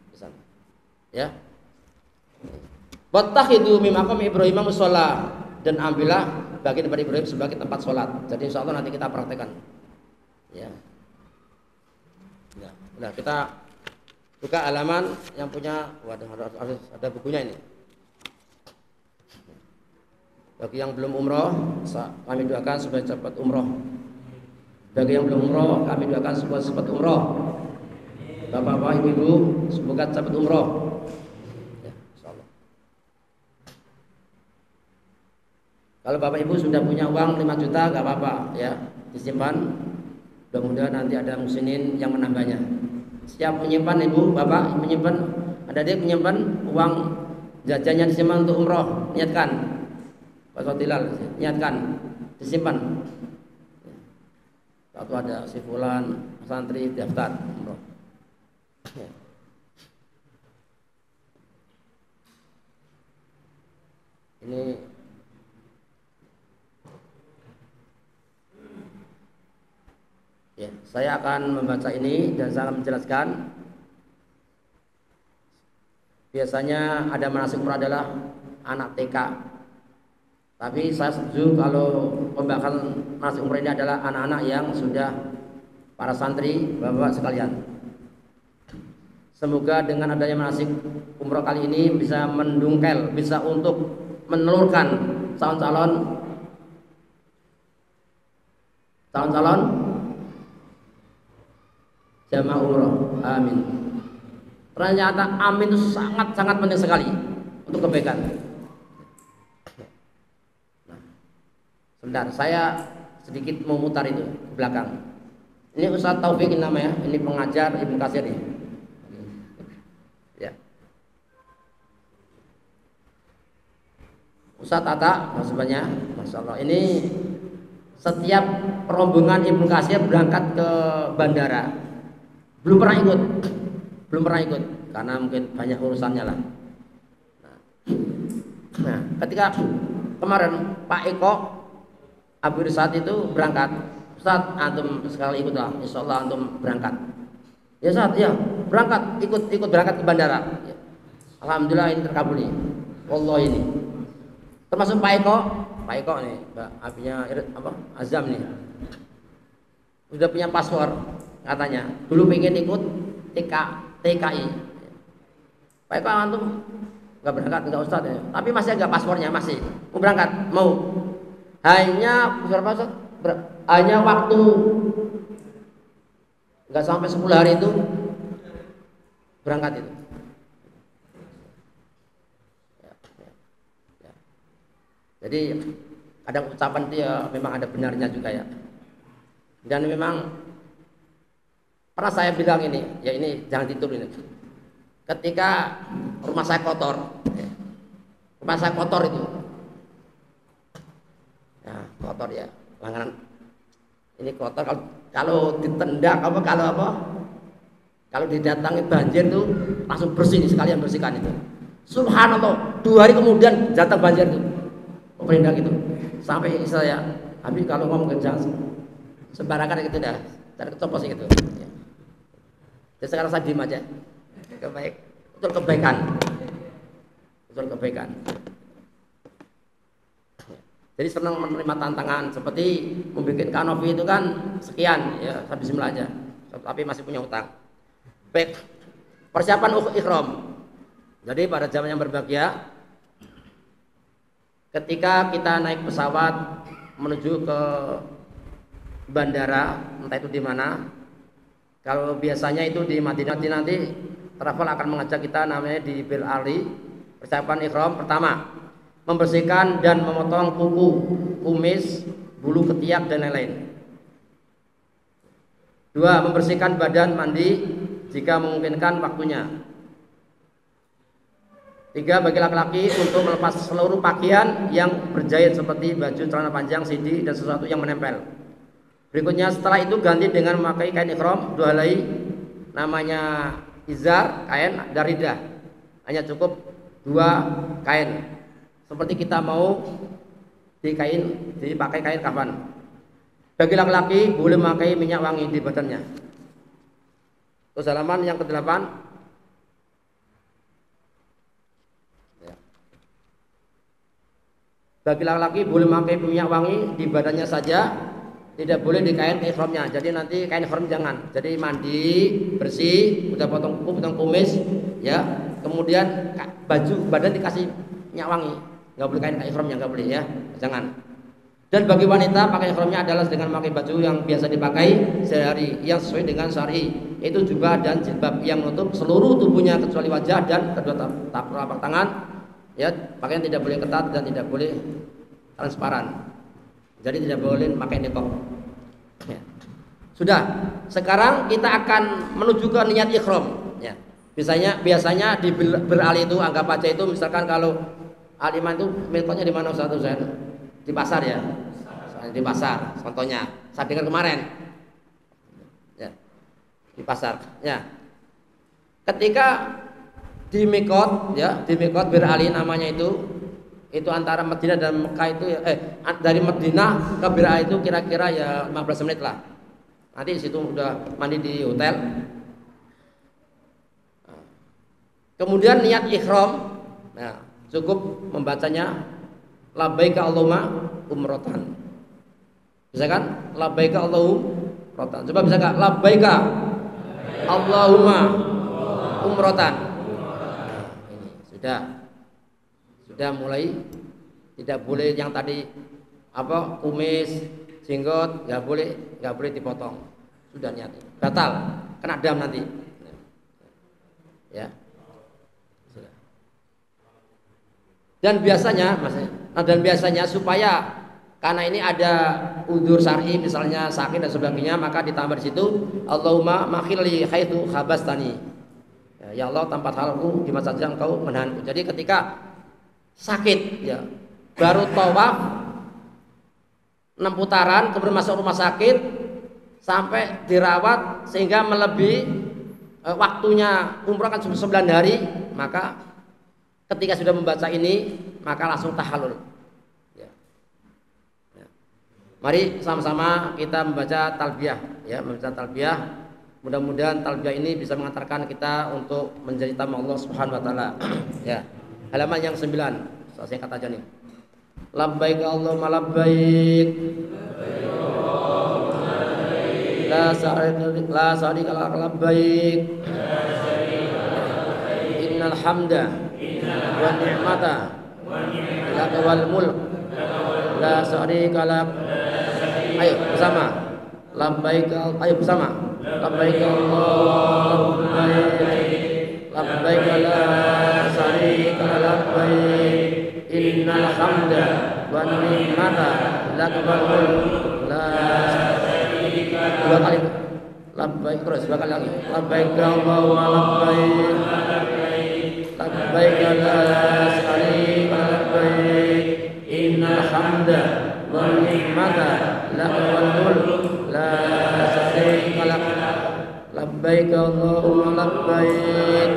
di sana. Ya. Wattakhidhu min maqam Ibrahim musholla, dan ambillah bagian dari Ibrahim sebagai tempat sholat. Jadi insya Allah nanti kita praktekkan. Ya. Nah, kita buka halaman yang punya, harus ada bukunya ini. Bagi yang belum umroh, kami doakan supaya cepat umroh. Bagi yang belum umroh, kami doakan supaya cepat umroh. Bapak-bapak, ibu-ibu, semoga cepat umroh. Ya, insyaallah. Kalau bapak ibu sudah punya uang 5 juta, nggak apa-apa, ya, disimpan. Mudah-mudahan nanti ada muslimin yang menambahnya. Siap menyimpan ibu, bapak menyimpan, ada dia menyimpan uang jajannya disimpan untuk umroh, niatkan. Pak Sotilal, niatkan, disimpan. Satu ada si fulan santri daftar umroh. Ini ya, saya akan membaca ini dan saya akan menjelaskan. Biasanya ada manasik umrah adalah anak TK. Tapi saya setuju kalau pembahasan manasik umrah ini adalah anak-anak yang sudah para santri, bapak sekalian. Semoga dengan adanya manasik umrah kali ini bisa mendungkel, bisa untuk menelurkan calon-calon jamaah umroh. Amin. Ternyata amin itu sangat-sangat penting sekali untuk kebaikan. Nah, sebentar, saya sedikit memutar itu ke belakang. Ini Ustaz Taufik namanya, ini pengajar Ibnu Katsir ini. Ya. Ustaz Tata, maksudnya, Masya Allah. Ini setiap rombongan Ibnu Katsir berangkat ke bandara, belum pernah ikut karena mungkin banyak urusannya lah. Nah, ketika kemarin Pak Eko Abu Irsad itu berangkat, Ustaz antum sekali ikutlah, insya Allah antum berangkat. Ya Ustaz, ya berangkat, ikut berangkat ke bandara. Ya. Alhamdulillah ini terkabul nih. Wallah ini. Termasuk Pak Eko nih, Mbak apinya apa? Azam nih. Sudah punya paspor katanya. Dulu pengen ikut TKI. Pak Eko antum nggak berangkat, nggak Ustaz ya. Tapi masih agak paspornya, masih mau berangkat, mau. Hanya berapa Ustaz? Hanya waktu nggak sampai 10 hari itu berangkat itu. Ya. Jadi ada ucapan dia memang ada benarnya juga ya. Dan memang pernah saya bilang ini, ya ini jangan ditiru ini. Ketika rumah saya kotor, ya, Masa kotor itu. Ya, kotor ya. Langganan ini kotor kalau ditendak kalau didatangi banjir tuh langsung bersih sekalian bersihkan itu. Subhanallah, 2 hari kemudian datang banjir itu. Pemerintah gitu. Sampai saya, habis kalau ngomong kencang sembarangan gitu dah. Cari ketopos gitu. Ya. Jadi sekarang saya diem aja. Betul kebaikan. Jadi senang menerima tantangan seperti membuat kanopi itu kan sekian ya, saya bismillah aja. Tapi masih punya utang. Baik. Persiapan ihram. Jadi pada zaman yang berbahagia ketika kita naik pesawat menuju ke bandara, entah itu di mana. Kalau biasanya itu di Madinah, nanti travel akan mengajak kita namanya di Bir Ali. Persiapan ihram pertama, membersihkan dan memotong kuku, kumis, bulu ketiak dan lain-lain. 2. Membersihkan badan mandi jika memungkinkan waktunya. 3. Bagi laki-laki untuk melepas seluruh pakaian yang berjahit seperti baju, celana panjang, sidi dan sesuatu yang menempel. Berikutnya setelah itu ganti dengan memakai kain ihram 2 helai namanya izar, kain daridah. Hanya cukup 2 kain. Seperti kita mau dipakai kain kafan. Bagi laki-laki boleh memakai minyak wangi di badannya. Terus halaman yang ke-8. Ya. Bagi laki-laki boleh memakai minyak wangi di badannya saja, tidak boleh di kain ihramnya. Jadi nanti kain ihram jangan. Jadi mandi bersih, udah potong kuku, potong kumis, ya. Kemudian baju badan dikasih minyak wangi. Nggak boleh kain ihramnya, nggak boleh ya, jangan. Dan bagi wanita pakai ihramnya adalah dengan memakai baju yang biasa dipakai sehari, yang sesuai dengan syar'i, itu jubah dan jilbab yang menutup seluruh tubuhnya kecuali wajah dan kedua telapak tangan. Ya, pakaian tidak boleh ketat dan tidak boleh transparan. Jadi tidak boleh pakai niqab. Ya. Sudah. Sekarang kita akan menuju ke niat ihram. Ya. Biasanya di beralih itu anggap aja itu misalkan kalau aliman itu mikotnya di mana Ustaz Husain? Di pasar ya. Di pasar contohnya. Saya dengar kemarin. Ya. Di pasar. Ya. Ketika di mikot ya, di mikot beralih namanya itu antara Madinah dan Mekah itu dari Madinah ke Bir Ali itu kira-kira ya 15 menit lah. Nanti di situ udah mandi di hotel. Kemudian niat ihram. Nah, cukup membacanya labbaika Allahumma umratan. Bisa kan? Labbaika Allahumma. Coba bisa enggak? Labbaika Allahumma umratan. Nah, ini sudah mulai tidak boleh yang tadi kumis, jenggot nggak boleh dipotong. Sudah niat batal, kena dam nanti. Ya. Sudah. Dan biasanya supaya karena ini ada udzur syar'i misalnya sakit dan sebagainya, maka ditambah di situ Allahumma makhilli haitsu khabastani. Ya Allah, tempat halalku di mana saja engkau menahanku. Jadi ketika sakit ya baru tawaf 6 putaran kemudian masuk rumah sakit sampai dirawat sehingga melebihi waktunya umrah kan 9 hari, maka ketika sudah membaca ini maka langsung tahallul ya. Ya. Mari sama-sama kita membaca talbiyah ya, membaca talbiyah. Mudah-mudahan talbiyah ini bisa mengantarkan kita untuk menjadi tamu Allah Subhanahu wa taala. Ya. Halaman yang 9. Saya kata aja nih. Labbaik Allahumma labbaik. La syarika lak labbaik. Innal hamda wa ni'mata lak wal mulk la syarika lak. Ayo bersama. Labbaik, ayo bersama. Labbaik Allahumma labbaik la syarika lak labbaik. Innal hamda wa ni'mata lak wal mulk la syarika lak. 2 kali. Labbaik terus 2 kali lagi. Labbaik Allahumma labbaik. Labbaik la syarika lak. labbaik Allahumma labbaik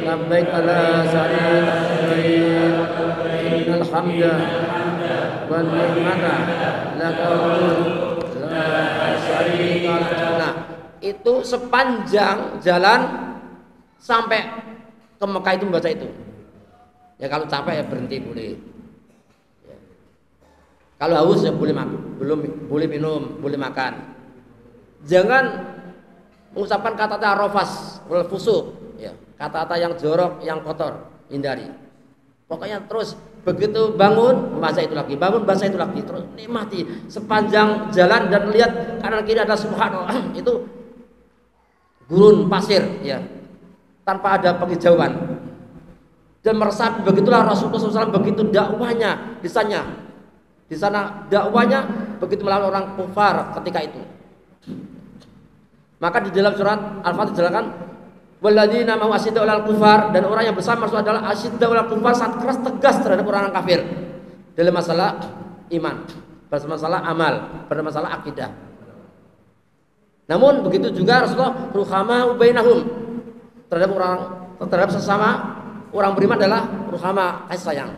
labbaik la syarika lak innal hamda wan ni'mata laka la syarika lak. Nah, itu sepanjang jalan sampai ke Mekah itu membaca itu. Ya kalau capek ya berhenti boleh. Ya. Kalau haus ya boleh makan, boleh minum, boleh makan. Jangan mengucapkan kata-kata rofas, wal fusuq, ya. Kata-kata yang jorok, yang kotor, hindari. Pokoknya terus begitu bangun baca itu lagi, bangun baca itu lagi, terus nikmati sepanjang jalan dan lihat kanan kiri ada subhanallah itu gurun pasir, ya, tanpa ada penghijauan. Dan meresapi begitulah Rasulullah SAW begitu dakwahnya di sana dakwahnya begitu melawan orang kufar ketika itu. Maka di dalam surat Al-Fatihah dijelaskan walladzina ma'u asyiddaa'u 'alal kufar, dan orang yang bersama Rasul adalah asyiddaa'u 'alal kufar, sangat keras tegas terhadap orang kafir dalam masalah iman, dalam masalah amal, dalam masalah akidah. Namun begitu juga Rasulullah ruhama bainahum, terhadap sesama orang beriman adalah ruhama, kasih sayang.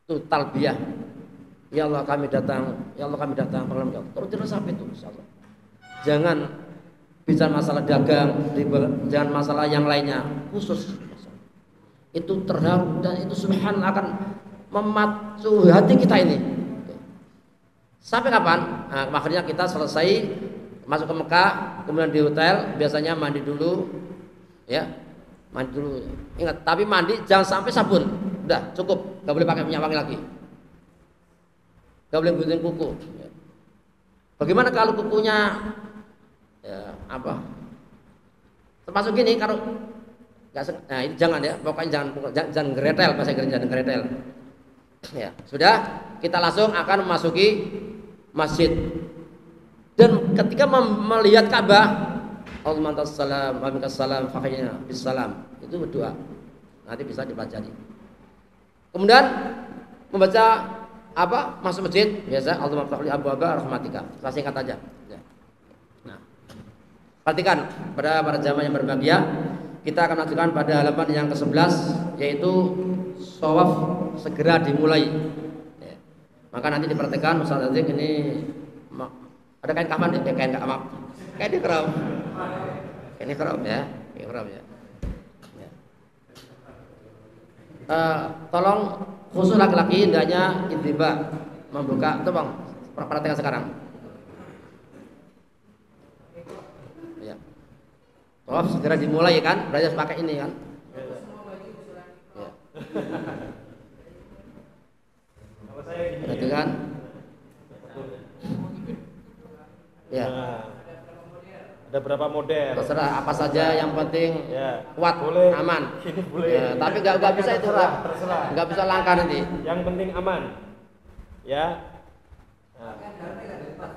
Itu talbiyah. Ya Allah kami datang, ya Allah kami datang, terus diresapi itu insyaallah. Jangan bicara masalah dagang, jangan masalah yang lainnya, khusus itu terharu dan itu subhanallah akan memacu hati kita ini. Sampai kapan? Nah, akhirnya kita selesai masuk ke Mekah, kemudian di hotel biasanya mandi dulu, ya, mandi dulu. Ingat, tapi mandi jangan sampai sabun, udah cukup, nggak boleh pakai minyak wangi lagi, nggak boleh gunting kuku. Bagaimana kalau kukunya ya apa? Termasuk gini kalau nggak, nah ini jangan ya, pokoknya jangan geretel, bahasa Inggris jangan geretel. Ya sudah, kita langsung akan memasuki masjid. Dan ketika melihat Ka'bah, Allahumma antas salam wa minkas salam fakhiyana bisalam, itu berdoa. Nanti bisa dipelajari. Kemudian membaca apa? Masuk masjid biasa Allahumma ftah li abwaaba rahmatika. Saya singkat aja. Nah, perhatikan pada para jamaah yang berbahagia, kita akan lanjutkan pada halaman yang ke-11 yaitu shawaf segera dimulai. Ya. Maka nanti diperhatikan Ustaz Azik ini ada kain kafan ya, kain kafan. Kain ikhram. Kain ikhram ya, ikhram ya. Ya. Tolong khusus laki-laki hendaknya intiba membuka itu Bang. Perhatikan sekarang. Ya. Shawaf segera dimulai kan, berarti harus pakai ini kan. Ya. Perhatikan. Ya. Ada berapa model? Terserah apa saja yang penting ya, kuat, boleh, aman. boleh. Ya, tapi nggak bisa itu, terserah. Nggak bisa langka nanti. Yang penting aman. Ya. Nah.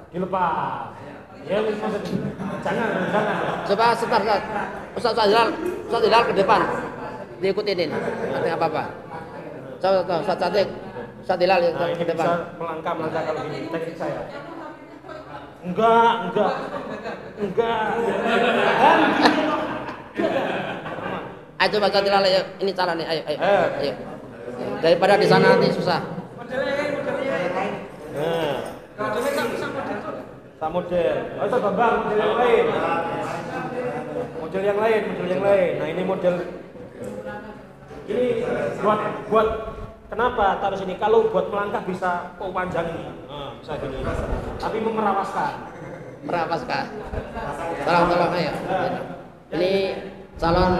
Dilepas. Ya, jangan. Coba sebentar, Ustaz Hilal ke depan. Diikutinin. Nanti apa-apa. Coba Ustaz Cantik. Ustaz Hilal nah, ke depan. Bisa melangkah kalau gini. Teknik saya. Enggak. Ayo coba Ustaz Hilal, ini cara nih, ayo. Daripada di sana nanti susah. Nah. Sama model. Oh, itu Bambang, model yang lain. Model yang lain. Nah, ini model ini buat kenapa taruh sini? Kalau buat melangkah bisa panjang ini. Nah, bisa gini. Tapi memerapaskan. Tolong ayo. Ini calon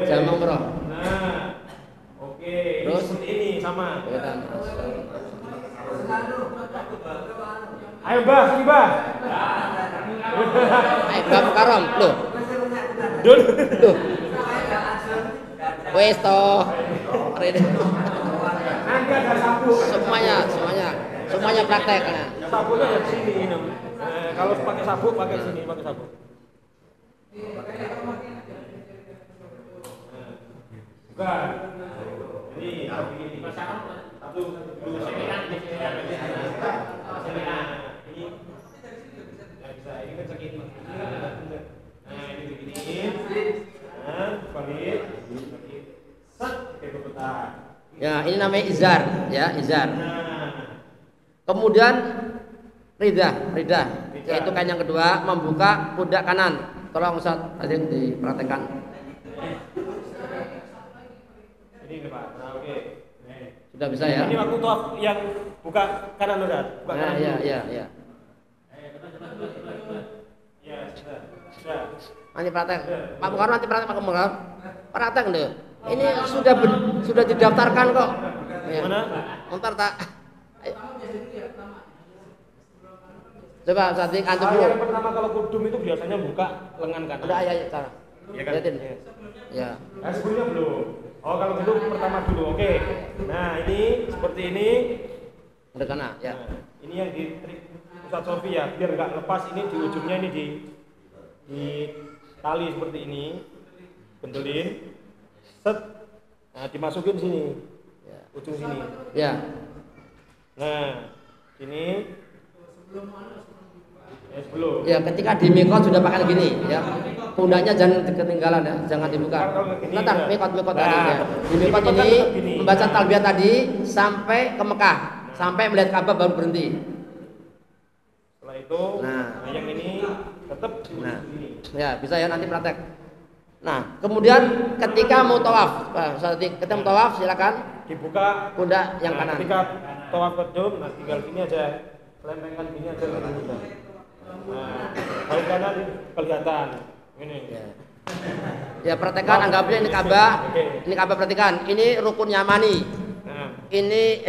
jamaah umroh. Nah. Oke. Terus seperti ini sama. Ayo Mbah, sini Mbah. Ayo Mbah Mukarram, loh. Wes toh. Nanti ada sapu. Semuanya praktek. Sapunya ya sini ini. Kalau pakai sapu pakai sini, pakai sapu. Bukan. Ini begini. Satu, dua, ini. Ini kan sakit. Ya, ini namanya izar, ya, izar. Kemudian rida, yaitu kain yang kedua, membuka pundak kanan. Tolong Ustaz, ada yang dipraktekkan. Ini Pak. Nah, oke. Sudah bisa ya? Ini waktu tawaf yang buka kanan Ustaz. Buka kanan. Iya. Ya, sudah. Nanti praktek. Pak Mukarram nanti praktek Pak Mukarram. Praktek deh. Ini sudah didaftarkan kok. Ya. Mana? Ntar tak. Ayo. Coba saat ini antum dulu. Yang pertama kalau kudum itu biasanya buka lengan kanan. Udah ayo cara. Iya kan? Lihatin. Ya. Nah, sebelumnya belum. Oh, kalau gitu pertama dulu. Oke. Nah, ini seperti ini. Udah kena, ya. Nah, ini yang di trik Ustaz Sofi ya, biar nggak lepas ini di ujungnya ini di tali seperti ini. Bentelin. Set. Nah, dimasukin sini. Ya. Ujung sini. Ya. Nah, sini. Sebelum. Ya, ketika di mikot sudah pakai gini, ya. Pundaknya jangan ketinggalan ya, jangan dibuka. Tentang mikot tadi ya. Di mikot ini membaca talbiyah tadi sampai ke Mekah, sampai melihat Ka'bah baru berhenti. Setelah itu, Nah. yang ini tetap Nah, ini. ya bisa ya nanti praktek. Nah, kemudian ketika mau tawaf, ketika mau tawaf silakan Dibuka pundak yang kanan. Ketika tawaf qudum, nah tinggal gini aja, lempengkan gini aja ke udah. Nah, kalau kanan kelihatan. Ini. Ya. Ya, praktekkan anggapnya ini Ka'bah. Oke. Ini Ka'bah perhatikan. Ini rukun Yamani. Nah, Ini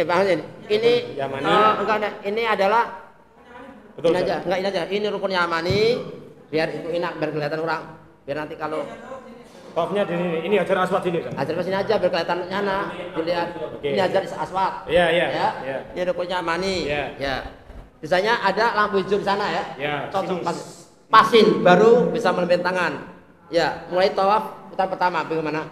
ini Yamani. enggak, ini adalah betul. ini aja, enggak ini aja. Ini rukun Yamani. Biar itu enak, biar kelihatan orang. Biar nanti kalau Tawafnya di sini. Ini Hajar Aswad ini kan. ajar ke sini aja biar kelihatan nyana. Dilihat. Oke. Ini Hajar Aswad. Iya, iya. Ya. Iya. Ini rukun Yamani. Iya. Ya. Biasanya ada lampu hijau di sana ya. Ya, Cocok sini. pasin baru bisa melempar tangan. Ya, mulai tawaf putaran pertama bagaimana?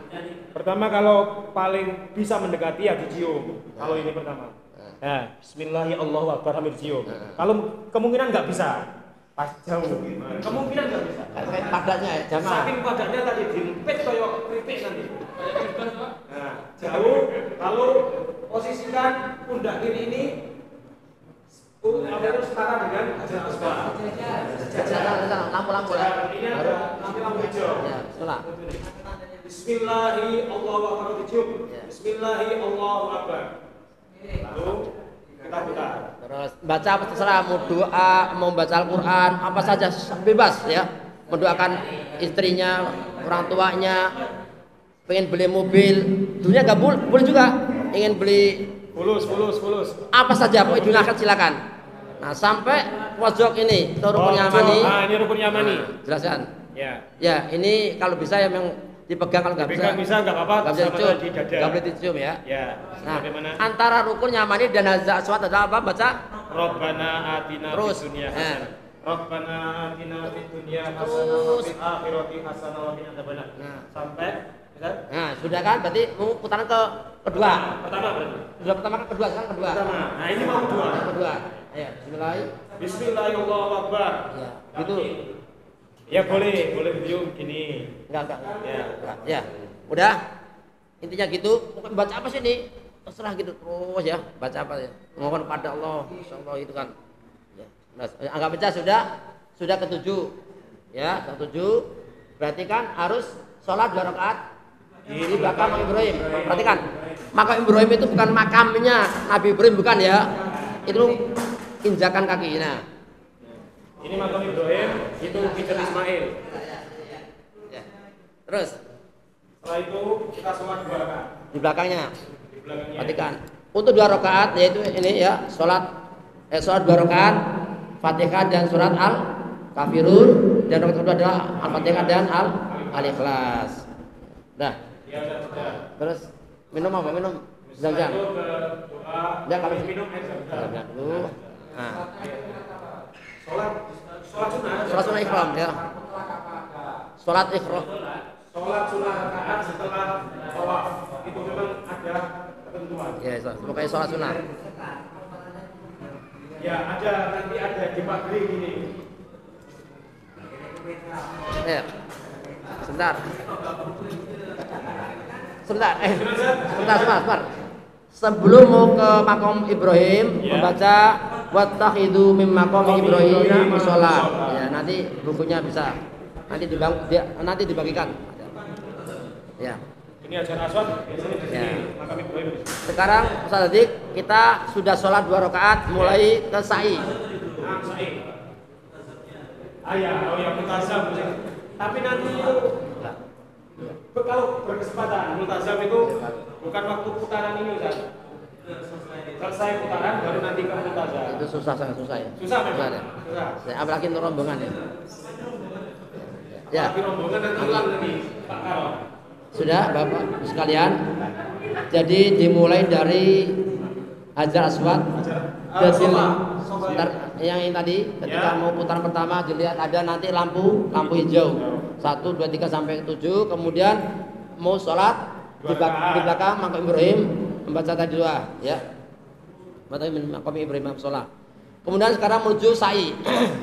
Pertama kalau paling bisa mendekati ya dicium. Kalau ini pertama. Nah, Bismillahirrahmanirrahim sambil dicium. Kalau kemungkinan nggak bisa. Pas jauh. Nah, kemungkinan nggak bisa. Kayak padanya ya, jangan. Saking padatnya tadi dilempit kayak keripik nanti. Nah, jauh. Kalau posisikan pundak kiri ini harus setara dengan Hajar Aswad. Jangan lampu-lampu ya. Ini ada lampu hijau. Ya, setelah. Bismillahirrahmanirrahim dicium. Ya. Bismillahirrahmanirrahim. Lalu kita putar. Terus baca apa terserah, mau doa, mau baca Al-Quran, apa saja bebas ya. Mendoakan istrinya, orang tuanya, pengen beli mobil, dunia nggak boleh juga, ingin beli Fulus. apa saja, pokoknya dunia akhirat silakan. Nah sampai pojok ini, itu rukun Yamani. Ah, ini rukun Yamani. Nah, jelaskan. Ya. Ya ini kalau bisa ya memang dipegang, kalau nggak bisa, Dipegang bisa nggak apa-apa. nggak bisa sama dicium, di dada. nggak boleh dicium ya. Ya. Nah, Bagaimana? antara rukun Yamani dan Hajar Aswad adalah apa? Baca Rabbana atina terus. fid dunya Nah. hasanah. Rabbana atina fid dunya hasanah wa Terus. fil akhirati hasanah wa qina adzabannar. Nah. Sampai bisa? Nah, sudah kan? Berarti mau putaran kedua. Pertama berarti. Sudah pertama kan kedua, sekarang kedua. Pertama. Nah, ini mau kedua. Kedua. Ayo, bismillahirrahmanirrahim. Bismillahirrahmanirrahim. Ya, gitu. Ya boleh dicium gini. Enggak. Ya. Enggak. Ya. Udah. Intinya gitu. Pokoknya baca apa sih ini? Terserah gitu terus ya. Baca apa ya? Mohon pada Allah, insyaallah itu kan. Ya. Nah, anggap aja sudah ketujuh. Ya, ketujuh. Berarti kan harus sholat 2 rakaat di belakang makam Ibrahim. Perhatikan, makam Ibrahim itu bukan makamnya Nabi Ibrahim, bukan ya. Itu injakan kaki. Nah, Ini makam Ibrahim, itu Hijr Ismail. ya. Terus Setelah itu kita sholat 2 rakaat. di belakangnya, Di belakangnya. perhatikan. Untuk 2 rakaat yaitu ini ya, sholat 2 rakaat, Fatihah dan surat Al-Kafirun, dan rakaat kedua adalah Al-Fatihah dan Al-Ikhlas. Dah. Ya sudah. Terus minum apa? Minum zam-zam. Itu ke doa. Ya, kalau minum air zam-zam. Zam-zam dulu. Nah, Sholat sunah. sholat sunah ikhram ya. Sholat ikhram. Sholat sunah rakaat setelah tawaf itu memang ada ketentuan. Ya, pokoknya sholat sunah. Ya ada nanti ada di pabrik gini. Ya. Sebentar. Sebentar. Sebentar. sebelum mau ke makom Ibrahim membaca wattakhidhu mim maqami Ibrahim musholla. Ya, nanti bukunya bisa nanti dibagikan. Ya. Ini Hajar Aswad, Ya. makam Ibrahim. Sekarang Ustaz Adik, kita sudah sholat 2 rakaat mulai ke sa'i. Sa'i. Ya, multazam. Tapi nanti itu kalau berkesempatan multazam itu bukan waktu putaran ini, Ustaz. Selesai putaran baru nanti ke multazam. Itu sangat susah ya. Susah memang. Ya. Susah. Ya, apalagi untuk rombongan ya. Ya. Tapi rombongan nanti ulang nanti Pak Karo. Sudah Bapak sekalian. Jadi dimulai dari Hajar Aswad dan sebentar yang ini tadi ketika mau putaran pertama dilihat ada nanti lampu hijau 1, 2, 3 sampai 7. Kemudian mau sholat di belakang makam Ibrahim membaca tadi doa ya. Baca makam Ibrahim sholat. Kemudian sekarang menuju sa'i.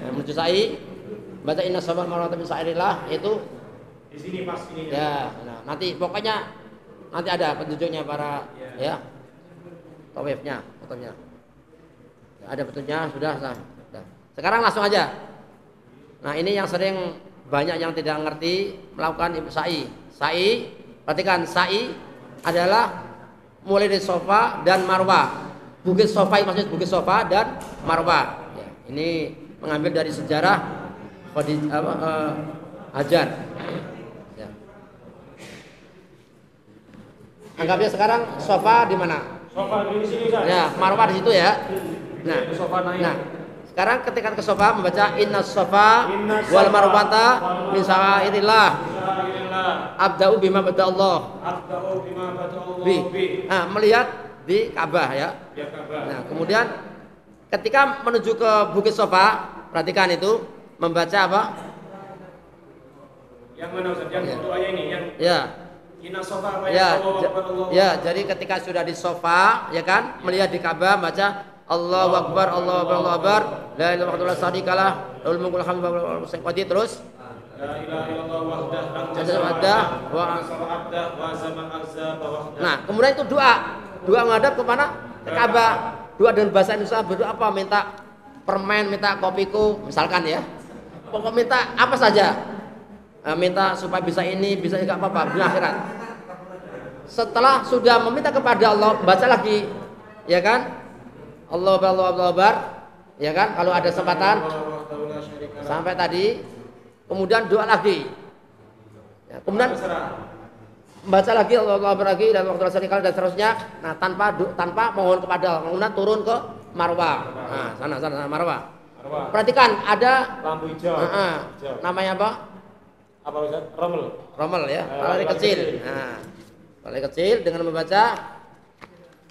Menuju sa'i baca inna sabar marwata min sa'irillah itu Di sini pas ini. ya. Nah, nanti pokoknya nanti ada petunjuknya para ya. Tawafnya, fotonya. Ada petunjuknya sudah. Sekarang langsung aja. Nah, ini yang sering banyak yang tidak ngerti melakukan sa'i. Sa'i, perhatikan sa'i adalah mulai dari Safa dan Marwah. Bukit Safa maksudnya Bukit Safa dan Marwah. Ya, ini mengambil dari sejarah Hajar. Ya. Anggapnya sekarang Safa di mana? Sofa di sini, Ustaz. Ya, Marwah di situ ya. Nah, Sofa naik. nah, sekarang ketika ke Safa membaca inna Safa wal Marwata min sya'airillah. Abda'u bima bada Allah. Abda'u bima bada Allah Bi. Nah, melihat di Ka'bah ya. Ya, Ka'bah. Nah, kemudian ketika menuju ke Bukit Safa, perhatikan itu membaca apa? Yang mana, Ustaz? Yang doanya ini yang Ya. Inna Sofa apa Ya, Allahu Akbar, Allahu ya, jadi ketika sudah di Safa, ya kan, melihat di Ka'bah baca Allahu Akbar, Allahu Akbar, Allahu Akbar, la ilaha illallah syarikalah, lahul mulku wal hamdu wa huwa ala kulli terus. La ilaha illallah wahdah, Anjasa wahdah, wa abdah wa zaman azza wa wahdah. Nah, kemudian itu doa menghadap ke mana? Ke Ka'bah. Doa dengan bahasa Indonesia berdoa apa? Minta permen, minta kopiku, misalkan ya. Pokoknya minta apa saja. Minta supaya bisa ini, bisa enggak apa-apa di akhirat. Setelah sudah meminta kepada Allah, baca lagi, ya kan? Allahu Akbar, ya kan? Kalau ada kesempatan sampai tadi, kemudian doa lagi. Ya, kemudian baca lagi Allahu Akbar lagi dan waktu syarikal dan seterusnya. Nah, tanpa mohon kepada Allah, kemudian turun ke Marwah. Nah, sana Marwah. Perhatikan ada Lampu hijau. Namanya apa? Apa, Ustaz? Rommel ya, paling kecil. Nah, paling kecil dengan membaca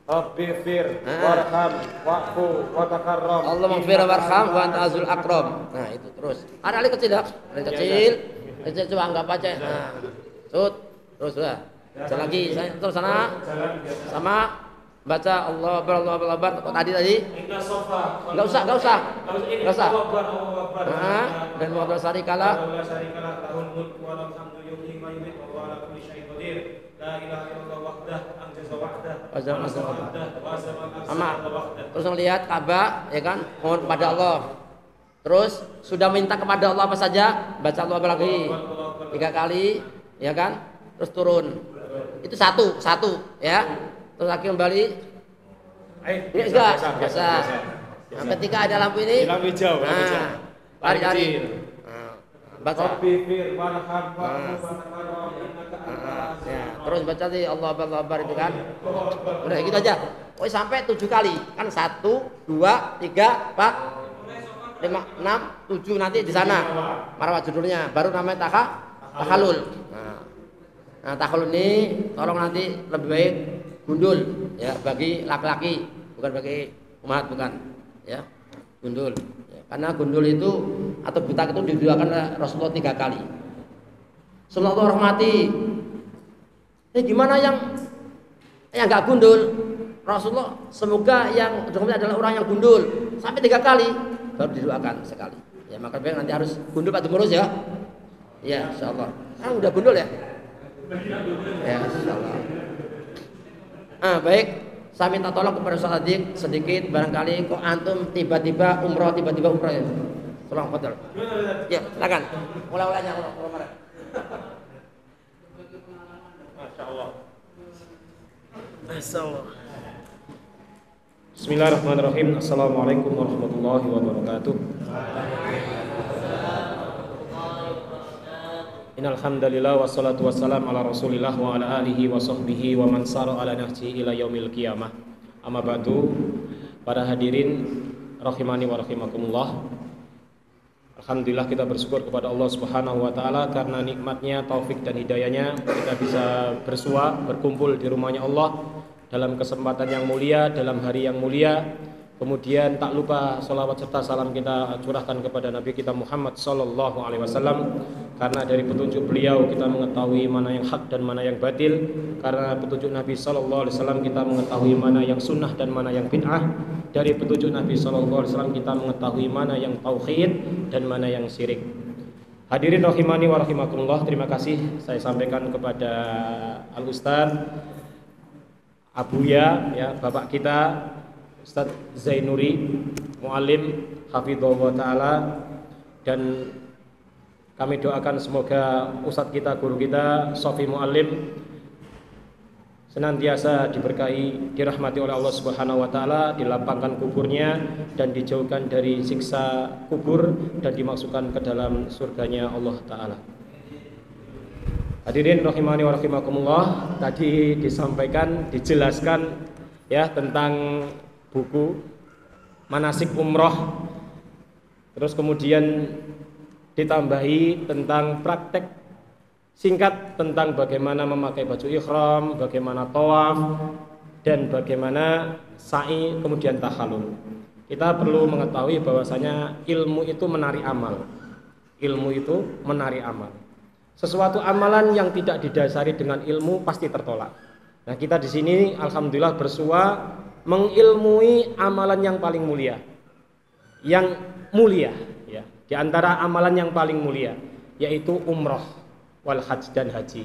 Rabbifir warham wa'fu wa takarram. Allah maghfir warham wa anta azul akram. Nah, itu terus. Ada paling kecil ya, paling kecil. Kecil coba anggap aja. Nah, terus sudah. Jalan lagi, saya terus sana. Sama baca Allah Akbar tadi. Inna Sofa. Enggak usah. Enggak usah. Allahu Akbar. Nah, dan Muhammad syarikalah. La syarikalah lahul mulku wa lahul hamdu yuhyi wa yumiitu wa huwa ala kulli syai'in qadir. La ilaha illallah wahdah anjaza wahdah. Sama. Terus melihat Ka'bah, ya kan? Mohon kepada Allah. Terus sudah minta kepada Allah apa saja, baca Allah lagi 3 kali, ya kan? Terus turun. Itu satu, ya. Terus lagi kembali. Ini enggak biasa. Nah, ketika ada lampu ini, lampu hijau. lari. Baca. Rabbifir warham wa'fu wa takarram. Ya, terus baca di Allah Akbar itu kan. Udah gitu aja. Oh, sampai 7 kali. Kan 1, 2, 3, 4, 5, 6, 7 nanti di sana. Marwah judulnya. Baru namanya tahalul. Nah, tahalul ini tolong nanti lebih baik gundul ya bagi laki-laki, bukan bagi umat, bukan. Ya. Gundul. Ya, karena gundul itu atau butak itu didoakan oleh Rasulullah 3 kali. Semoga Allah rahmati. Gimana yang enggak gundul? Rasulullah semoga yang adalah orang yang gundul sampai 3 kali baru didoakan sekali. Ya, maka nanti harus gundul Pak Demurus ya. Ya, insyaallah. Kan udah gundul ya? Ya, insyaallah. Baik. Saya minta tolong kepada Ustaz Adik sedikit, barangkali kok antum tiba-tiba umroh ya. Tolong betul. Ya, silakan. Mulai-mulainya mulai. Masya Allah. Bismillahirrahmanirrahim. Assalamualaikum warahmatullahi wabarakatuh. Innal hamdalillah wassalatu wassalam ala Rasulillah wa ala alihi wa sahbihi wa man sara ala nahjihi ila yaumil qiyamah. Amma ba'du. Para hadirin rahimani wa rahimakumullah. Alhamdulillah kita bersyukur kepada Allah Subhanahu wa taala karena nikmatnya, taufik dan hidayahnya kita bisa bersua, berkumpul di rumahnya Allah dalam kesempatan yang mulia, dalam hari yang mulia. Kemudian tak lupa salawat serta salam kita curahkan kepada Nabi kita Muhammad sallallahu alaihi wasallam, karena dari petunjuk beliau kita mengetahui mana yang hak dan mana yang batil, karena petunjuk Nabi sallallahu alaihi wasallam kita mengetahui mana yang sunnah dan mana yang bid'ah, dari petunjuk Nabi sallallahu alaihi wasallam kita mengetahui mana yang tauhid dan mana yang syirik. Hadirin rahimani wa rahimakumullah, terima kasih saya sampaikan kepada Al-Ustaz Abuya, ya, Bapak kita Ustaz Zainuri Muallim hafizahullah taala, dan kami doakan semoga Ustaz kita, guru kita Sofi Muallim senantiasa diberkahi, dirahmati oleh Allah Subhanahu wa taala, dilapangkan kuburnya dan dijauhkan dari siksa kubur dan dimasukkan ke dalam surganya Allah taala. Hadirin rahimani wa rahimakumullah, tadi disampaikan, dijelaskan ya tentang buku manasik umroh, terus kemudian ditambahi tentang praktek singkat tentang bagaimana memakai baju ihram, bagaimana tawaf, dan bagaimana sa'i, kemudian tahallul. Kita perlu mengetahui bahwasanya ilmu itu menarik amal. Ilmu itu menarik amal. Sesuatu amalan yang tidak didasari dengan ilmu pasti tertolak. Nah, kita di sini alhamdulillah bersua mengilmui amalan yang paling mulia. Yang mulia ya, di antara amalan yang paling mulia yaitu umroh wal hajj dan haji.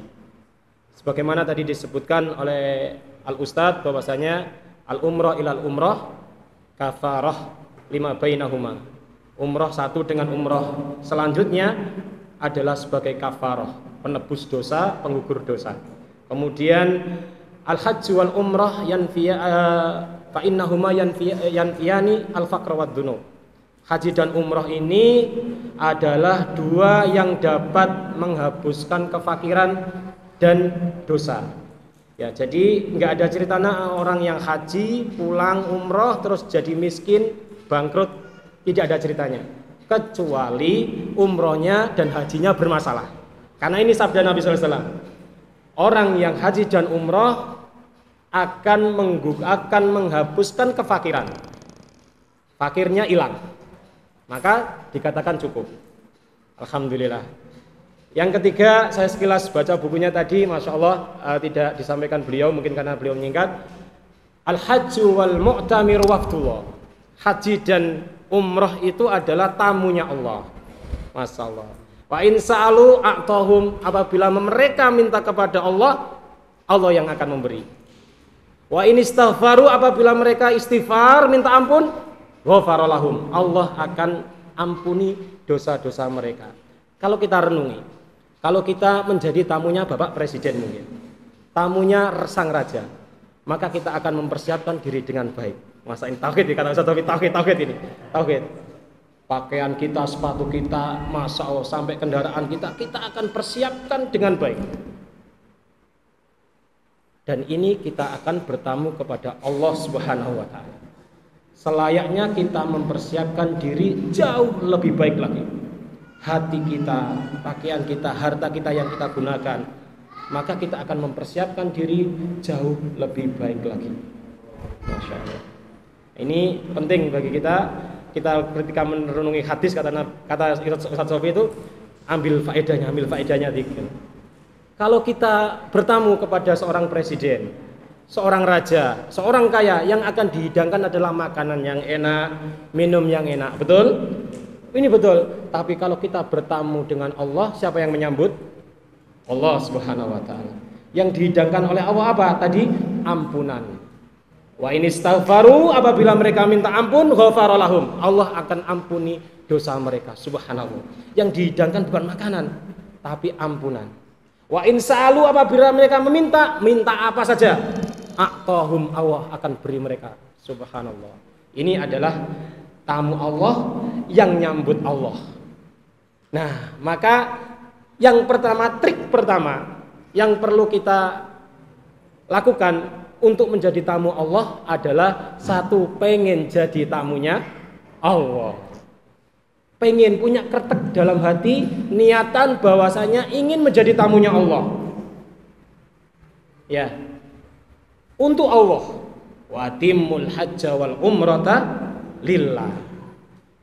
Sebagaimana tadi disebutkan oleh Al-Ustadz bahwasanya al-umroh ilal umroh kafarah lima bainahuma. Umroh satu dengan umroh selanjutnya adalah sebagai kafarah, penebus dosa, penggugur dosa. Kemudian al-hajj wal umrah fa innahuma yanfiyani al-faqr wad dunub. Haji dan umrah ini adalah dua yang dapat menghapuskan kefakiran dan dosa. Ya, jadi nggak ada cerita orang yang haji pulang umrah terus jadi miskin, bangkrut, tidak ada ceritanya. Kecuali umrohnya dan hajinya bermasalah. Karena ini sabda Nabi sallallahu alaihi wasallam. Orang yang haji dan umroh akan menghapuskan kefakiran. Fakirnya hilang. Maka dikatakan cukup. Alhamdulillah. Yang ketiga, saya sekilas baca bukunya tadi, Masya Allah, tidak disampaikan beliau, mungkin karena beliau menyingkat. Al-hajju wal mu'tamir waftullah. Haji dan umroh itu adalah tamunya Allah. Masya Allah. Wa in sa'alu a'tahum, apabila mereka minta kepada Allah, Allah yang akan memberi. Wa in istaghfaru, apabila mereka istighfar minta ampun, ghafara lahum, Allah akan ampuni dosa-dosa mereka. Kalau kita renungi, kalau kita menjadi tamunya Bapak Presiden mungkin, tamunya sang raja, maka kita akan mempersiapkan diri dengan baik. Masa ini tauhid dikatakan Ustaz Taufik, tauhid ini, tauhid. Pakaian kita, sepatu kita, Masya Allah, sampai kendaraan kita akan persiapkan dengan baik. Dan ini kita akan bertamu kepada Allah Subhanahu wa taala. Selayaknya kita mempersiapkan diri jauh lebih baik lagi. Hati kita, pakaian kita, harta kita yang kita gunakan, maka kita akan mempersiapkan diri jauh lebih baik lagi. Masya Allah. Ini penting bagi kita. Kita ketika merenungi hadis kata Ustaz Sofi itu ambil faedahnya dikit. Kalau kita bertamu kepada seorang presiden, seorang raja, seorang kaya, yang akan dihidangkan adalah makanan yang enak, minum yang enak, betul? Ini betul. Tapi kalau kita bertamu dengan Allah, siapa yang menyambut? Allah Subhanahu wa taala. Yang dihidangkan oleh Allah apa? Tadi ampunan. Wa in istaghfaru, apabila mereka minta ampun, ghafara lahum, Allah akan ampuni dosa mereka. Subhanallah. Yang dihidangkan bukan makanan, tapi ampunan. Wa in sa'alu, apabila mereka minta apa saja, a'tahum, Allah akan beri mereka. Subhanallah. Ini adalah tamu Allah yang nyambut Allah. Nah, maka yang pertama, trik pertama yang perlu kita lakukan untuk menjadi tamu Allah adalah satu, pengen jadi tamunya Allah. Pengen punya kretek dalam hati, niatan bahwasanya ingin menjadi tamunya Allah. Ya. Untuk Allah. Wa timmul hajja wal umrata lillah.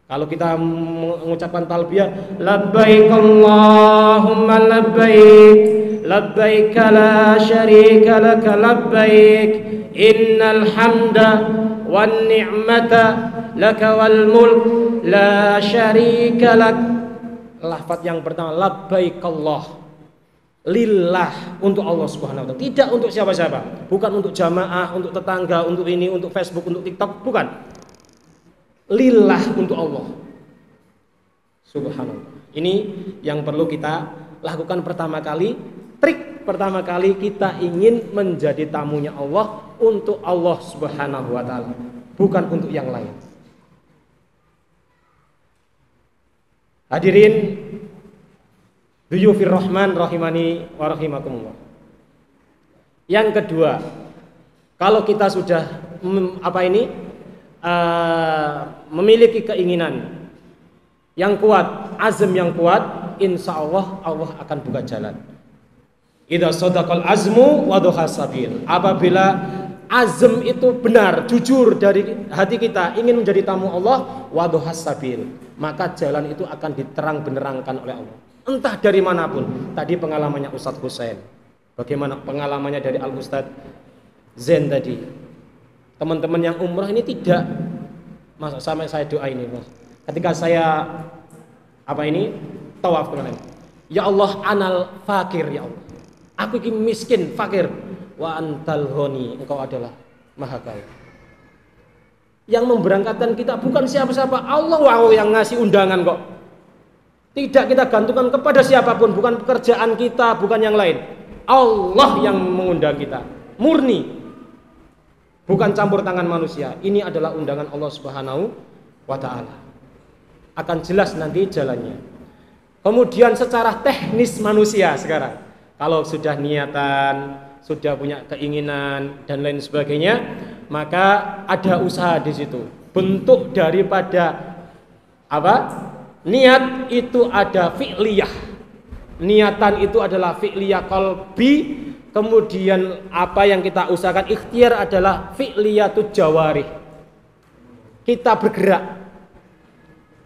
Kalau kita mengucapkan talbiyah, labbaik Allahumma labbaik, labbaik la syarika laka labbaik, innal hamda wan ni'mata laka wal mulk la syarika lak. Lafaz yang pertama, labbaik Allah, lillah, untuk Allah Subhanahu wa taala, tidak untuk siapa-siapa, bukan untuk jamaah, untuk tetangga, untuk ini, untuk Facebook, untuk TikTok, bukan. Lillah, untuk Allah. Subhanallah. Ini yang perlu kita lakukan pertama kali. Trik pertama kali kita ingin menjadi tamunya Allah, untuk Allah Subhanahu wa taala, bukan untuk yang lain. Hadirin Duyufir Rahman rahimani wa rahimakumullah. Yang kedua, kalau kita sudah memiliki keinginan yang kuat, azam yang kuat, insya Allah Allah akan buka jalan. Idza sadaqal azmu wa dhuhas sabil. Apabila azam itu benar, jujur dari hati kita ingin menjadi tamu Allah, wa dhuhas sabil, maka jalan itu akan diterang benerangkan oleh Allah. Entah dari manapun. Tadi pengalamannya Ustadz Husain, bagaimana pengalamannya dari Al Ustadz Zain tadi. Teman-teman yang umrah ini tidak, masa sampai saya doa ini, Mas. Ketika saya tawaf kemarin, ya Allah, anal fakir, ya Allah, aku ini miskin, fakir, wa antal ghani, engkau adalah maha kaya. Yang memberangkatkan kita bukan siapa-siapa, Allah yang ngasih undangan kok. Tidak kita gantungkan kepada siapapun, bukan pekerjaan kita, bukan yang lain. Allah yang mengundang kita, murni, bukan campur tangan manusia. Ini adalah undangan Allah Subhanahu wa taala. Akan jelas nanti jalannya. Kemudian secara teknis manusia sekarang, kalau sudah niatan, sudah punya keinginan dan lain sebagainya, maka ada usaha di situ. Bentuk daripada niat itu ada fi'liyah. Niatan itu adalah fi'liyah qalbi. Kemudian apa yang kita usahakan ikhtiar adalah fi'liyatut jawarih. Kita bergerak.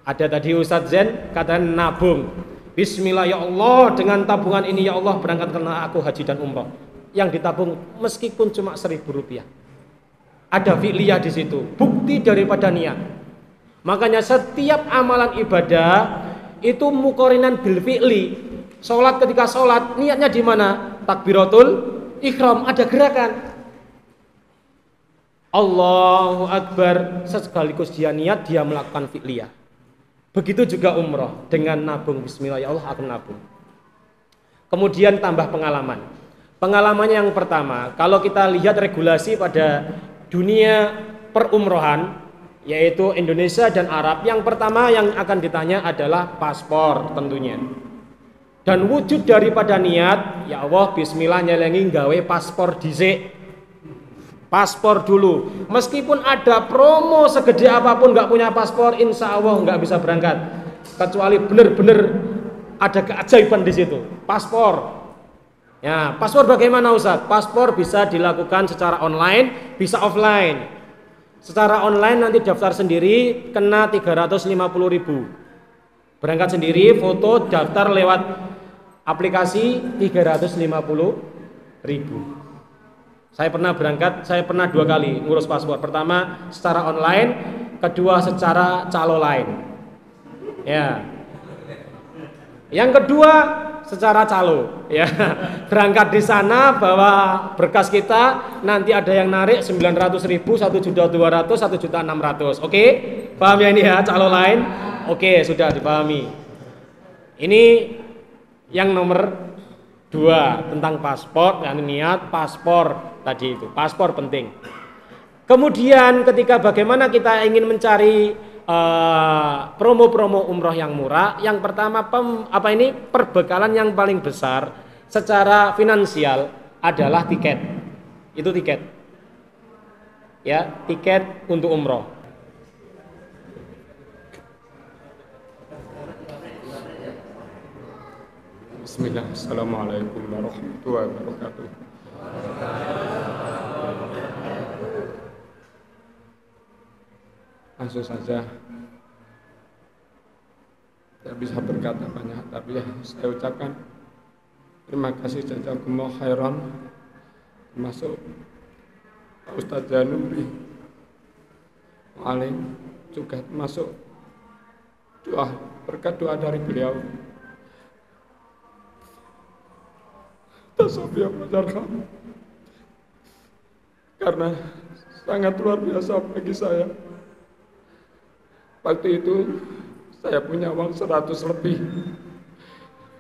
Ada tadi Ustadz Zain kata nabung. Bismillah ya Allah, dengan tabungan ini ya Allah berangkatkanlah aku haji dan umrah. Yang ditabung meskipun cuma Rp1.000. Ada fi'liyah di situ, bukti daripada niat. Makanya setiap amalan ibadah itu muqorinan bil fi'li. Salat, ketika salat niatnya di mana? Takbiratul ihram, ada gerakan. Allahu Akbar, sekaligus dia niat, dia melakukan fi'liyah. Begitu juga umrah, dengan nabung bismillah ya Allah akan nabung. Kemudian tambah pengalaman. Pengalamannya yang pertama, kalau kita lihat regulasi pada dunia perumrohan, yaitu Indonesia dan Arab, yang pertama yang akan ditanya adalah paspor tentunya. Dan wujud daripada niat, ya Allah bismillah nyelengi gawe paspor dhisik. Paspor dulu. Meskipun ada promo segede apapun, nggak punya paspor, insya Allah nggak bisa berangkat. Kecuali benar-benar ada keajaiban di situ. Paspor. Ya, paspor bagaimana Ustaz? Paspor bisa dilakukan secara online, bisa offline. Secara online nanti daftar sendiri kena 350.000. Berangkat sendiri, foto, daftar lewat aplikasi 350.000. Saya pernah berangkat, saya pernah 2 kali ngurus paspor. Pertama secara online, kedua secara calo lain. Ya. Yang kedua secara calo ya. Berangkat di sana bawa berkas kita, nanti ada yang narik 900.000, 1.200.000, 1.600.000. Oke? Paham ya ini ya calo lain? Oke, sudah dipahami. Ini yang nomor 2 tentang paspor, yang niat paspor tadi itu. Paspor penting. Kemudian ketika bagaimana kita ingin mencari promo-promo umroh yang murah, yang pertama perbekalan yang paling besar secara finansial adalah tiket. Itu tiket. Ya, tiket untuk umroh. Bismillah, Assalamualaikum warahmatullahi wabarakatuh. Langsung saja, tidak bisa berkata banyak, tapi ya saya ucapkan terima kasih jazakumullah khairan, termasuk Ustadz Januri Alim, juga termasuk doa, berkat doa dari beliau. Tasawuf mengajarkan karena sangat luar biasa bagi saya. Waktu itu saya punya uang 100 lebih,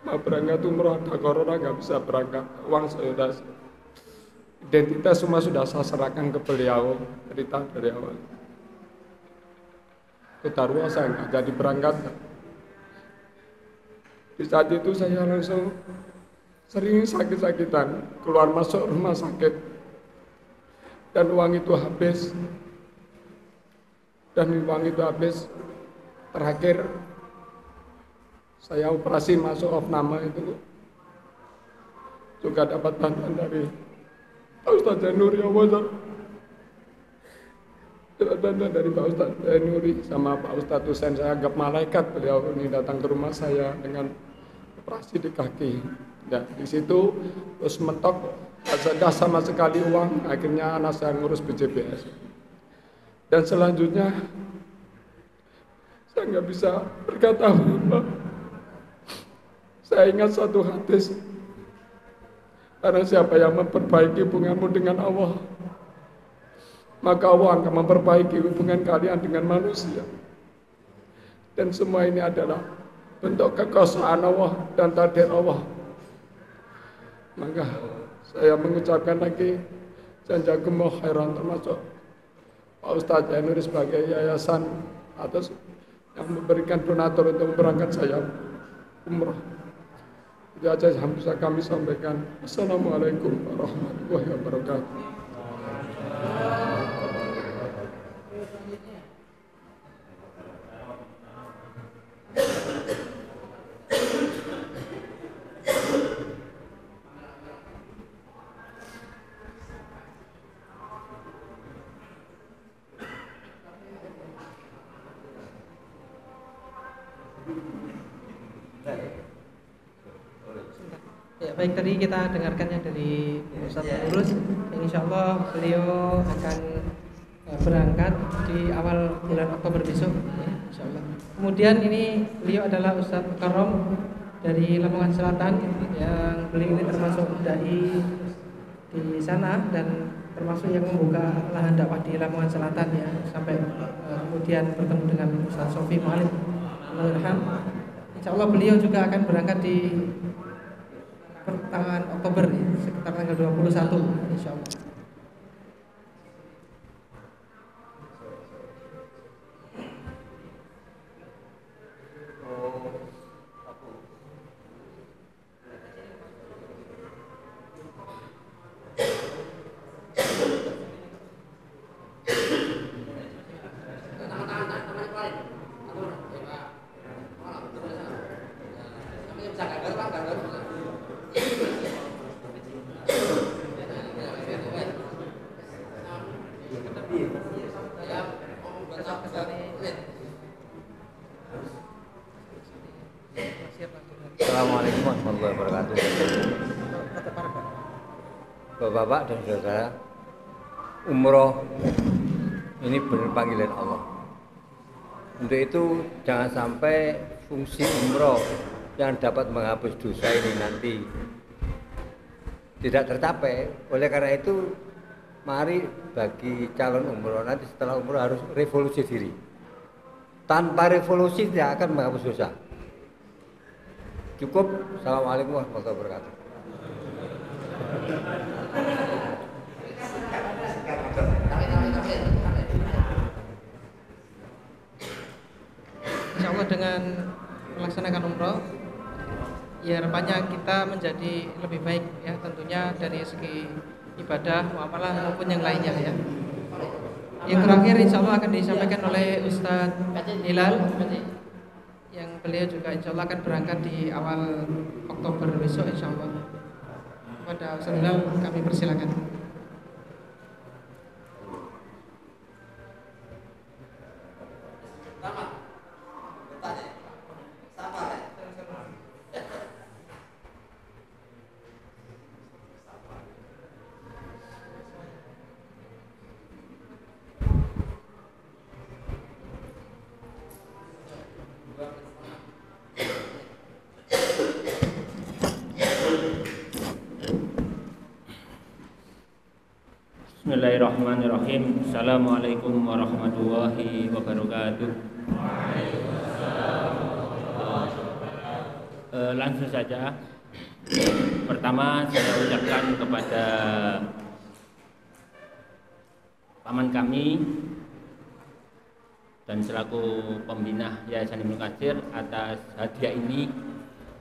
mau berangkat umroh, ada corona nggak bisa berangkat, uang sudah, identitas semua sudah saya serahkan ke beliau, cerita dari awal. Ketaruh saya nggak jadi berangkat. Di saat itu saya langsung sering sakit-sakitan, keluar masuk rumah sakit, dan uang itu habis. Dan uang itu habis. Terakhir saya operasi masuk opname itu juga dapat bantuan dari Pak Ustadz Januri dapat bantuan dari Pak Ustadz Januri sama Pak Ustadz Husain. Saya anggap malaikat, beliau ini datang ke rumah saya dengan operasi di kaki. Ya, di situ terus mentok, tidak sama sekali uang. Akhirnya anak saya ngurus BPJS. Dan selanjutnya saya nggak bisa berkata apa. Saya ingat satu hadis, karena siapa yang memperbaiki hubunganmu dengan Allah, maka Allah akan memperbaiki hubungan kalian dengan manusia. Dan semua ini adalah bentuk kekuasaan Allah dan takdir Allah. Maka saya mengucapkan lagi jazakumullah khairan, termasuk Pak Ustadz Januri sebagai yayasan atas yang memberikan donatur untuk berangkat saya umrah. Itu aja yang bisa kami sampaikan. Assalamualaikum warahmatullahi wabarakatuh. Ya, baik, tadi kita dengarkan yang dari Ustaz Pengurus, yang insya Allah beliau akan berangkat di awal bulan Oktober besok, ya, insya Allah. Kemudian ini beliau adalah Ustaz Karom dari Lamongan Selatan, yang beliau ini termasuk dai di sana dan termasuk yang membuka lahan dakwah di Lamongan Selatan, ya, sampai kemudian bertemu dengan Ustaz Sofi Malik. Insya Allah beliau juga akan berangkat di pertengahan Oktober, ya, sekitar tanggal 21, insya Allah. Assalamualaikum warahmatullahi wabarakatuh. Bapak-bapak dan saudara, umroh ini benar panggilan Allah. Untuk itu jangan sampai fungsi umroh yang dapat menghapus dosa ini nanti tidak tercapai. Oleh karena itu, mari bagi calon umroh nanti setelah umroh harus revolusi diri. Tanpa revolusi tidak akan menghapus dosa. Cukup. Assalamualaikum warahmatullahi wabarakatuh. Insya Allah dengan melaksanakan umroh, ya harapannya kita menjadi lebih baik ya, tentunya dari segi ibadah, muamalah maupun yang lainnya ya. Yang terakhir insya Allah akan disampaikan oleh Ustadz Hilal, yang beliau juga insya Allah akan berangkat di awal Oktober besok insya Allah. Pada Ustadz Hilal kami persilakan. Bismillahirrahmanirrahim. Assalamualaikum warahmatullahi wabarakatuh. Langsung saja. Pertama saya ucapkan kepada paman kami dan selaku pembina Yayasan Ibnu Katsir atas hadiah ini,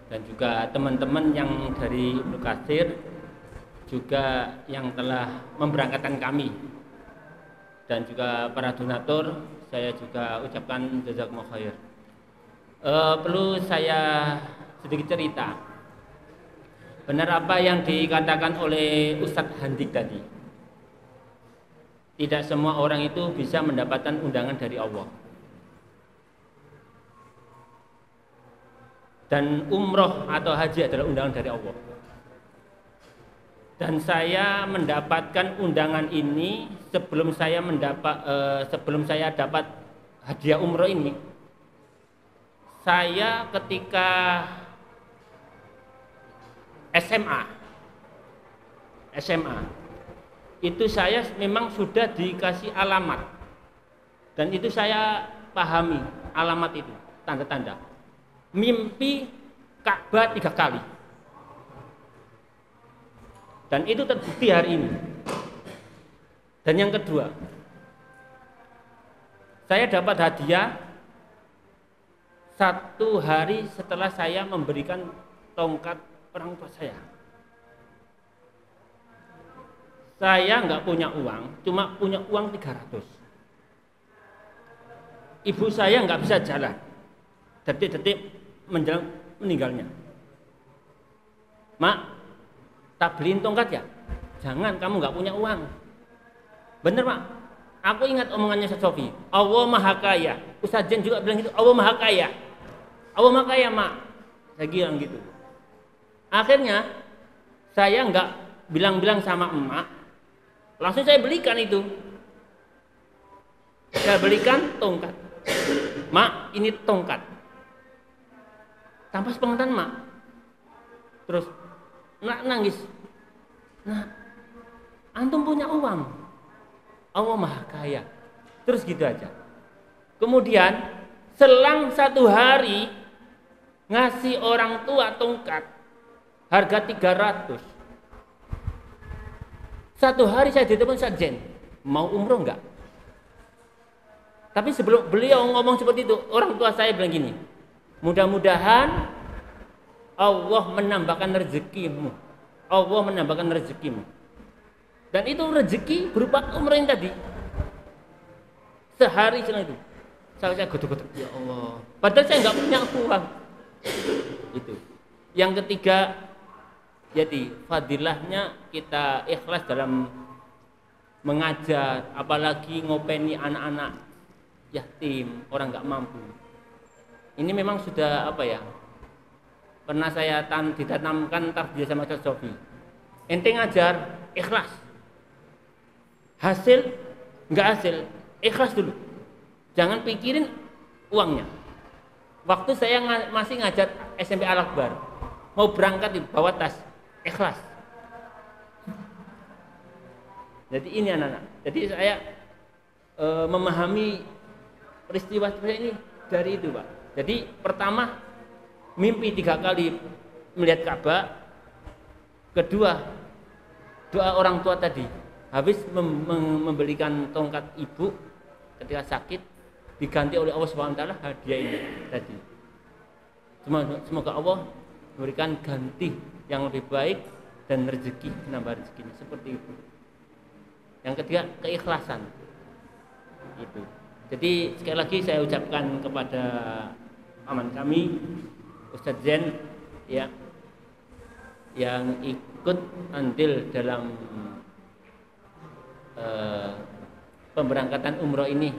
dan juga teman-teman yang dari Ibnu Katsir juga yang telah memberangkatkan kami, dan juga para donatur, saya juga ucapkan jazakumullah khair. Perlu saya sedikit cerita. Benar apa yang dikatakan oleh Ustadz Handik tadi. Tidak semua orang itu bisa mendapatkan undangan dari Allah. Dan umroh atau haji adalah undangan dari Allah. Dan saya mendapatkan undangan ini sebelum saya dapat hadiah umroh ini. Saya ketika SMA itu saya memang sudah dikasih alamat, dan itu saya pahami alamat itu, tanda-tanda mimpi Ka'bah 3 kali. Dan itu terbukti hari ini. Dan yang kedua, saya dapat hadiah 1 hari setelah saya memberikan tongkat orang tua saya. Saya nggak punya uang, cuma punya uang 300. Ibu saya nggak bisa jalan, detik-detik menjelang meninggalnya. Mak, tak beliin tongkat ya? Jangan, kamu nggak punya uang. Bener Mak, aku ingat omongannya Ustaz Sofi, Allah Maha Kaya. Ustaz Jen juga bilang gitu, Allah Maha Kaya. Allah Maha Kaya Mak. Saya bilang gitu. Akhirnya saya nggak bilang-bilang sama emak, langsung saya belikan itu. Saya belikan tongkat. Mak, ini tongkat. Tanpa sepengetahuan Mak. Terus nangis. Nah, antum punya uang, Allah Maha Kaya. Terus gitu aja. Kemudian selang 1 hari ngasih orang tua tongkat harga 300. 1 hari saya ditelepon Sarjen, mau umroh enggak? Tapi sebelum beliau ngomong seperti itu, orang tua saya bilang gini, mudah-mudahan Allah menambahkan rezekimu. Allah menambahkan rezekimu. Dan itu rezeki berupa umrah yang tadi. Sehari setelah itu, saya godok-godok, ya Allah. Padahal saya nggak punya uang. Itu. Yang ketiga, jadi fadilahnya kita ikhlas dalam mengajar, apalagi ngopeni anak-anak yatim, orang nggak mampu. Ini memang sudah apa ya? Pernah saya ditanamkan tarbiyah sama Ustaz Sofi. Ente ngajar ikhlas. Hasil nggak hasil, ikhlas dulu. Jangan pikirin uangnya. Waktu saya masih ngajar SMP Al-Akbar, mau berangkat di bawa tas, ikhlas. Jadi ini anak-anak. Jadi saya memahami peristiwa seperti ini dari itu, Pak. Jadi pertama mimpi 3 kali melihat Ka'bah, kedua doa orang tua tadi, habis membelikan tongkat ibu ketika sakit diganti oleh Allah SWT hadiah ini tadi. Semoga Allah memberikan ganti yang lebih baik dan rezeki, menambah rezekinya seperti itu. Yang ketiga keikhlasan itu. Jadi sekali lagi saya ucapkan kepada paman kami Ustadz Zen ya, yang ikut andil dalam pemberangkatan umroh ini,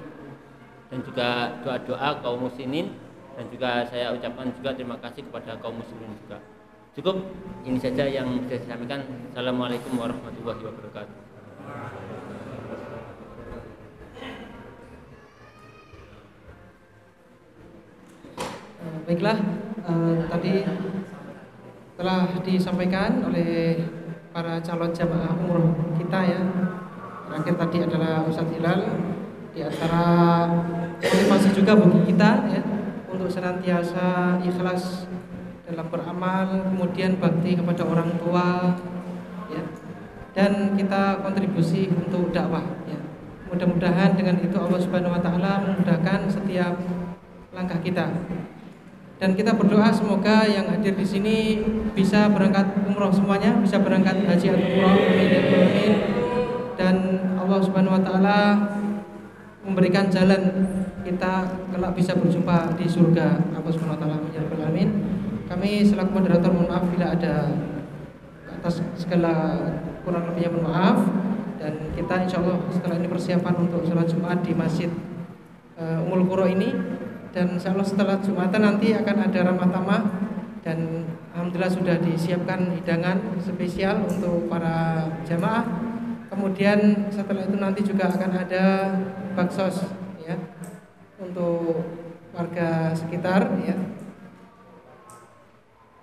dan juga doa-doa kaum muslimin, dan juga saya ucapkan juga terima kasih kepada kaum muslimin juga. Cukup ini saja yang bisa saya sampaikan. Assalamualaikum warahmatullahi wabarakatuh. Baiklah, tadi telah disampaikan oleh para calon jamaah umroh kita ya. Terakhir tadi adalah Ustadz Hilal, di antara motivasi juga bagi kita ya untuk senantiasa ikhlas dalam beramal, kemudian bakti kepada orang tua ya, dan kita kontribusi untuk dakwah ya. Mudah-mudahan dengan itu Allah Subhanahu wa taala memudahkan setiap langkah kita. Dan kita berdoa semoga yang hadir di sini bisa berangkat umroh semuanya, bisa berangkat haji atau umroh, amin. Dan Allah Subhanahu wa taala memberikan jalan kita kelak bisa berjumpa di surga Allah Subhanahu wa taala, amin. Kami selaku moderator mohon maaf bila ada atas segala kurang lebihnya, mohon maaf. Dan kita insya Allah setelah ini persiapan untuk sholat Jumat di Masjid Ummul Qura ini. Dan insya Allah setelah Jumatan nanti akan ada ramah tamah, dan alhamdulillah sudah disiapkan hidangan spesial untuk para jamaah. Kemudian setelah itu nanti juga akan ada baksos ya untuk warga sekitar ya.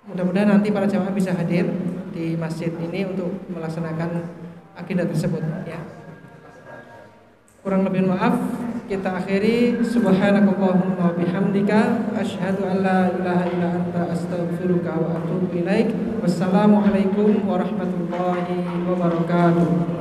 Mudah-mudahan nanti para jamaah bisa hadir di masjid ini untuk melaksanakan agenda tersebut ya. Kurang lebih maaf, kita akhiri. Subhanakallahumma wa bihamdika asyhadu an la ilaha illa anta astaghfiruka wa atubu ilaik. Wassalamualaikum warahmatullahi wabarakatuh.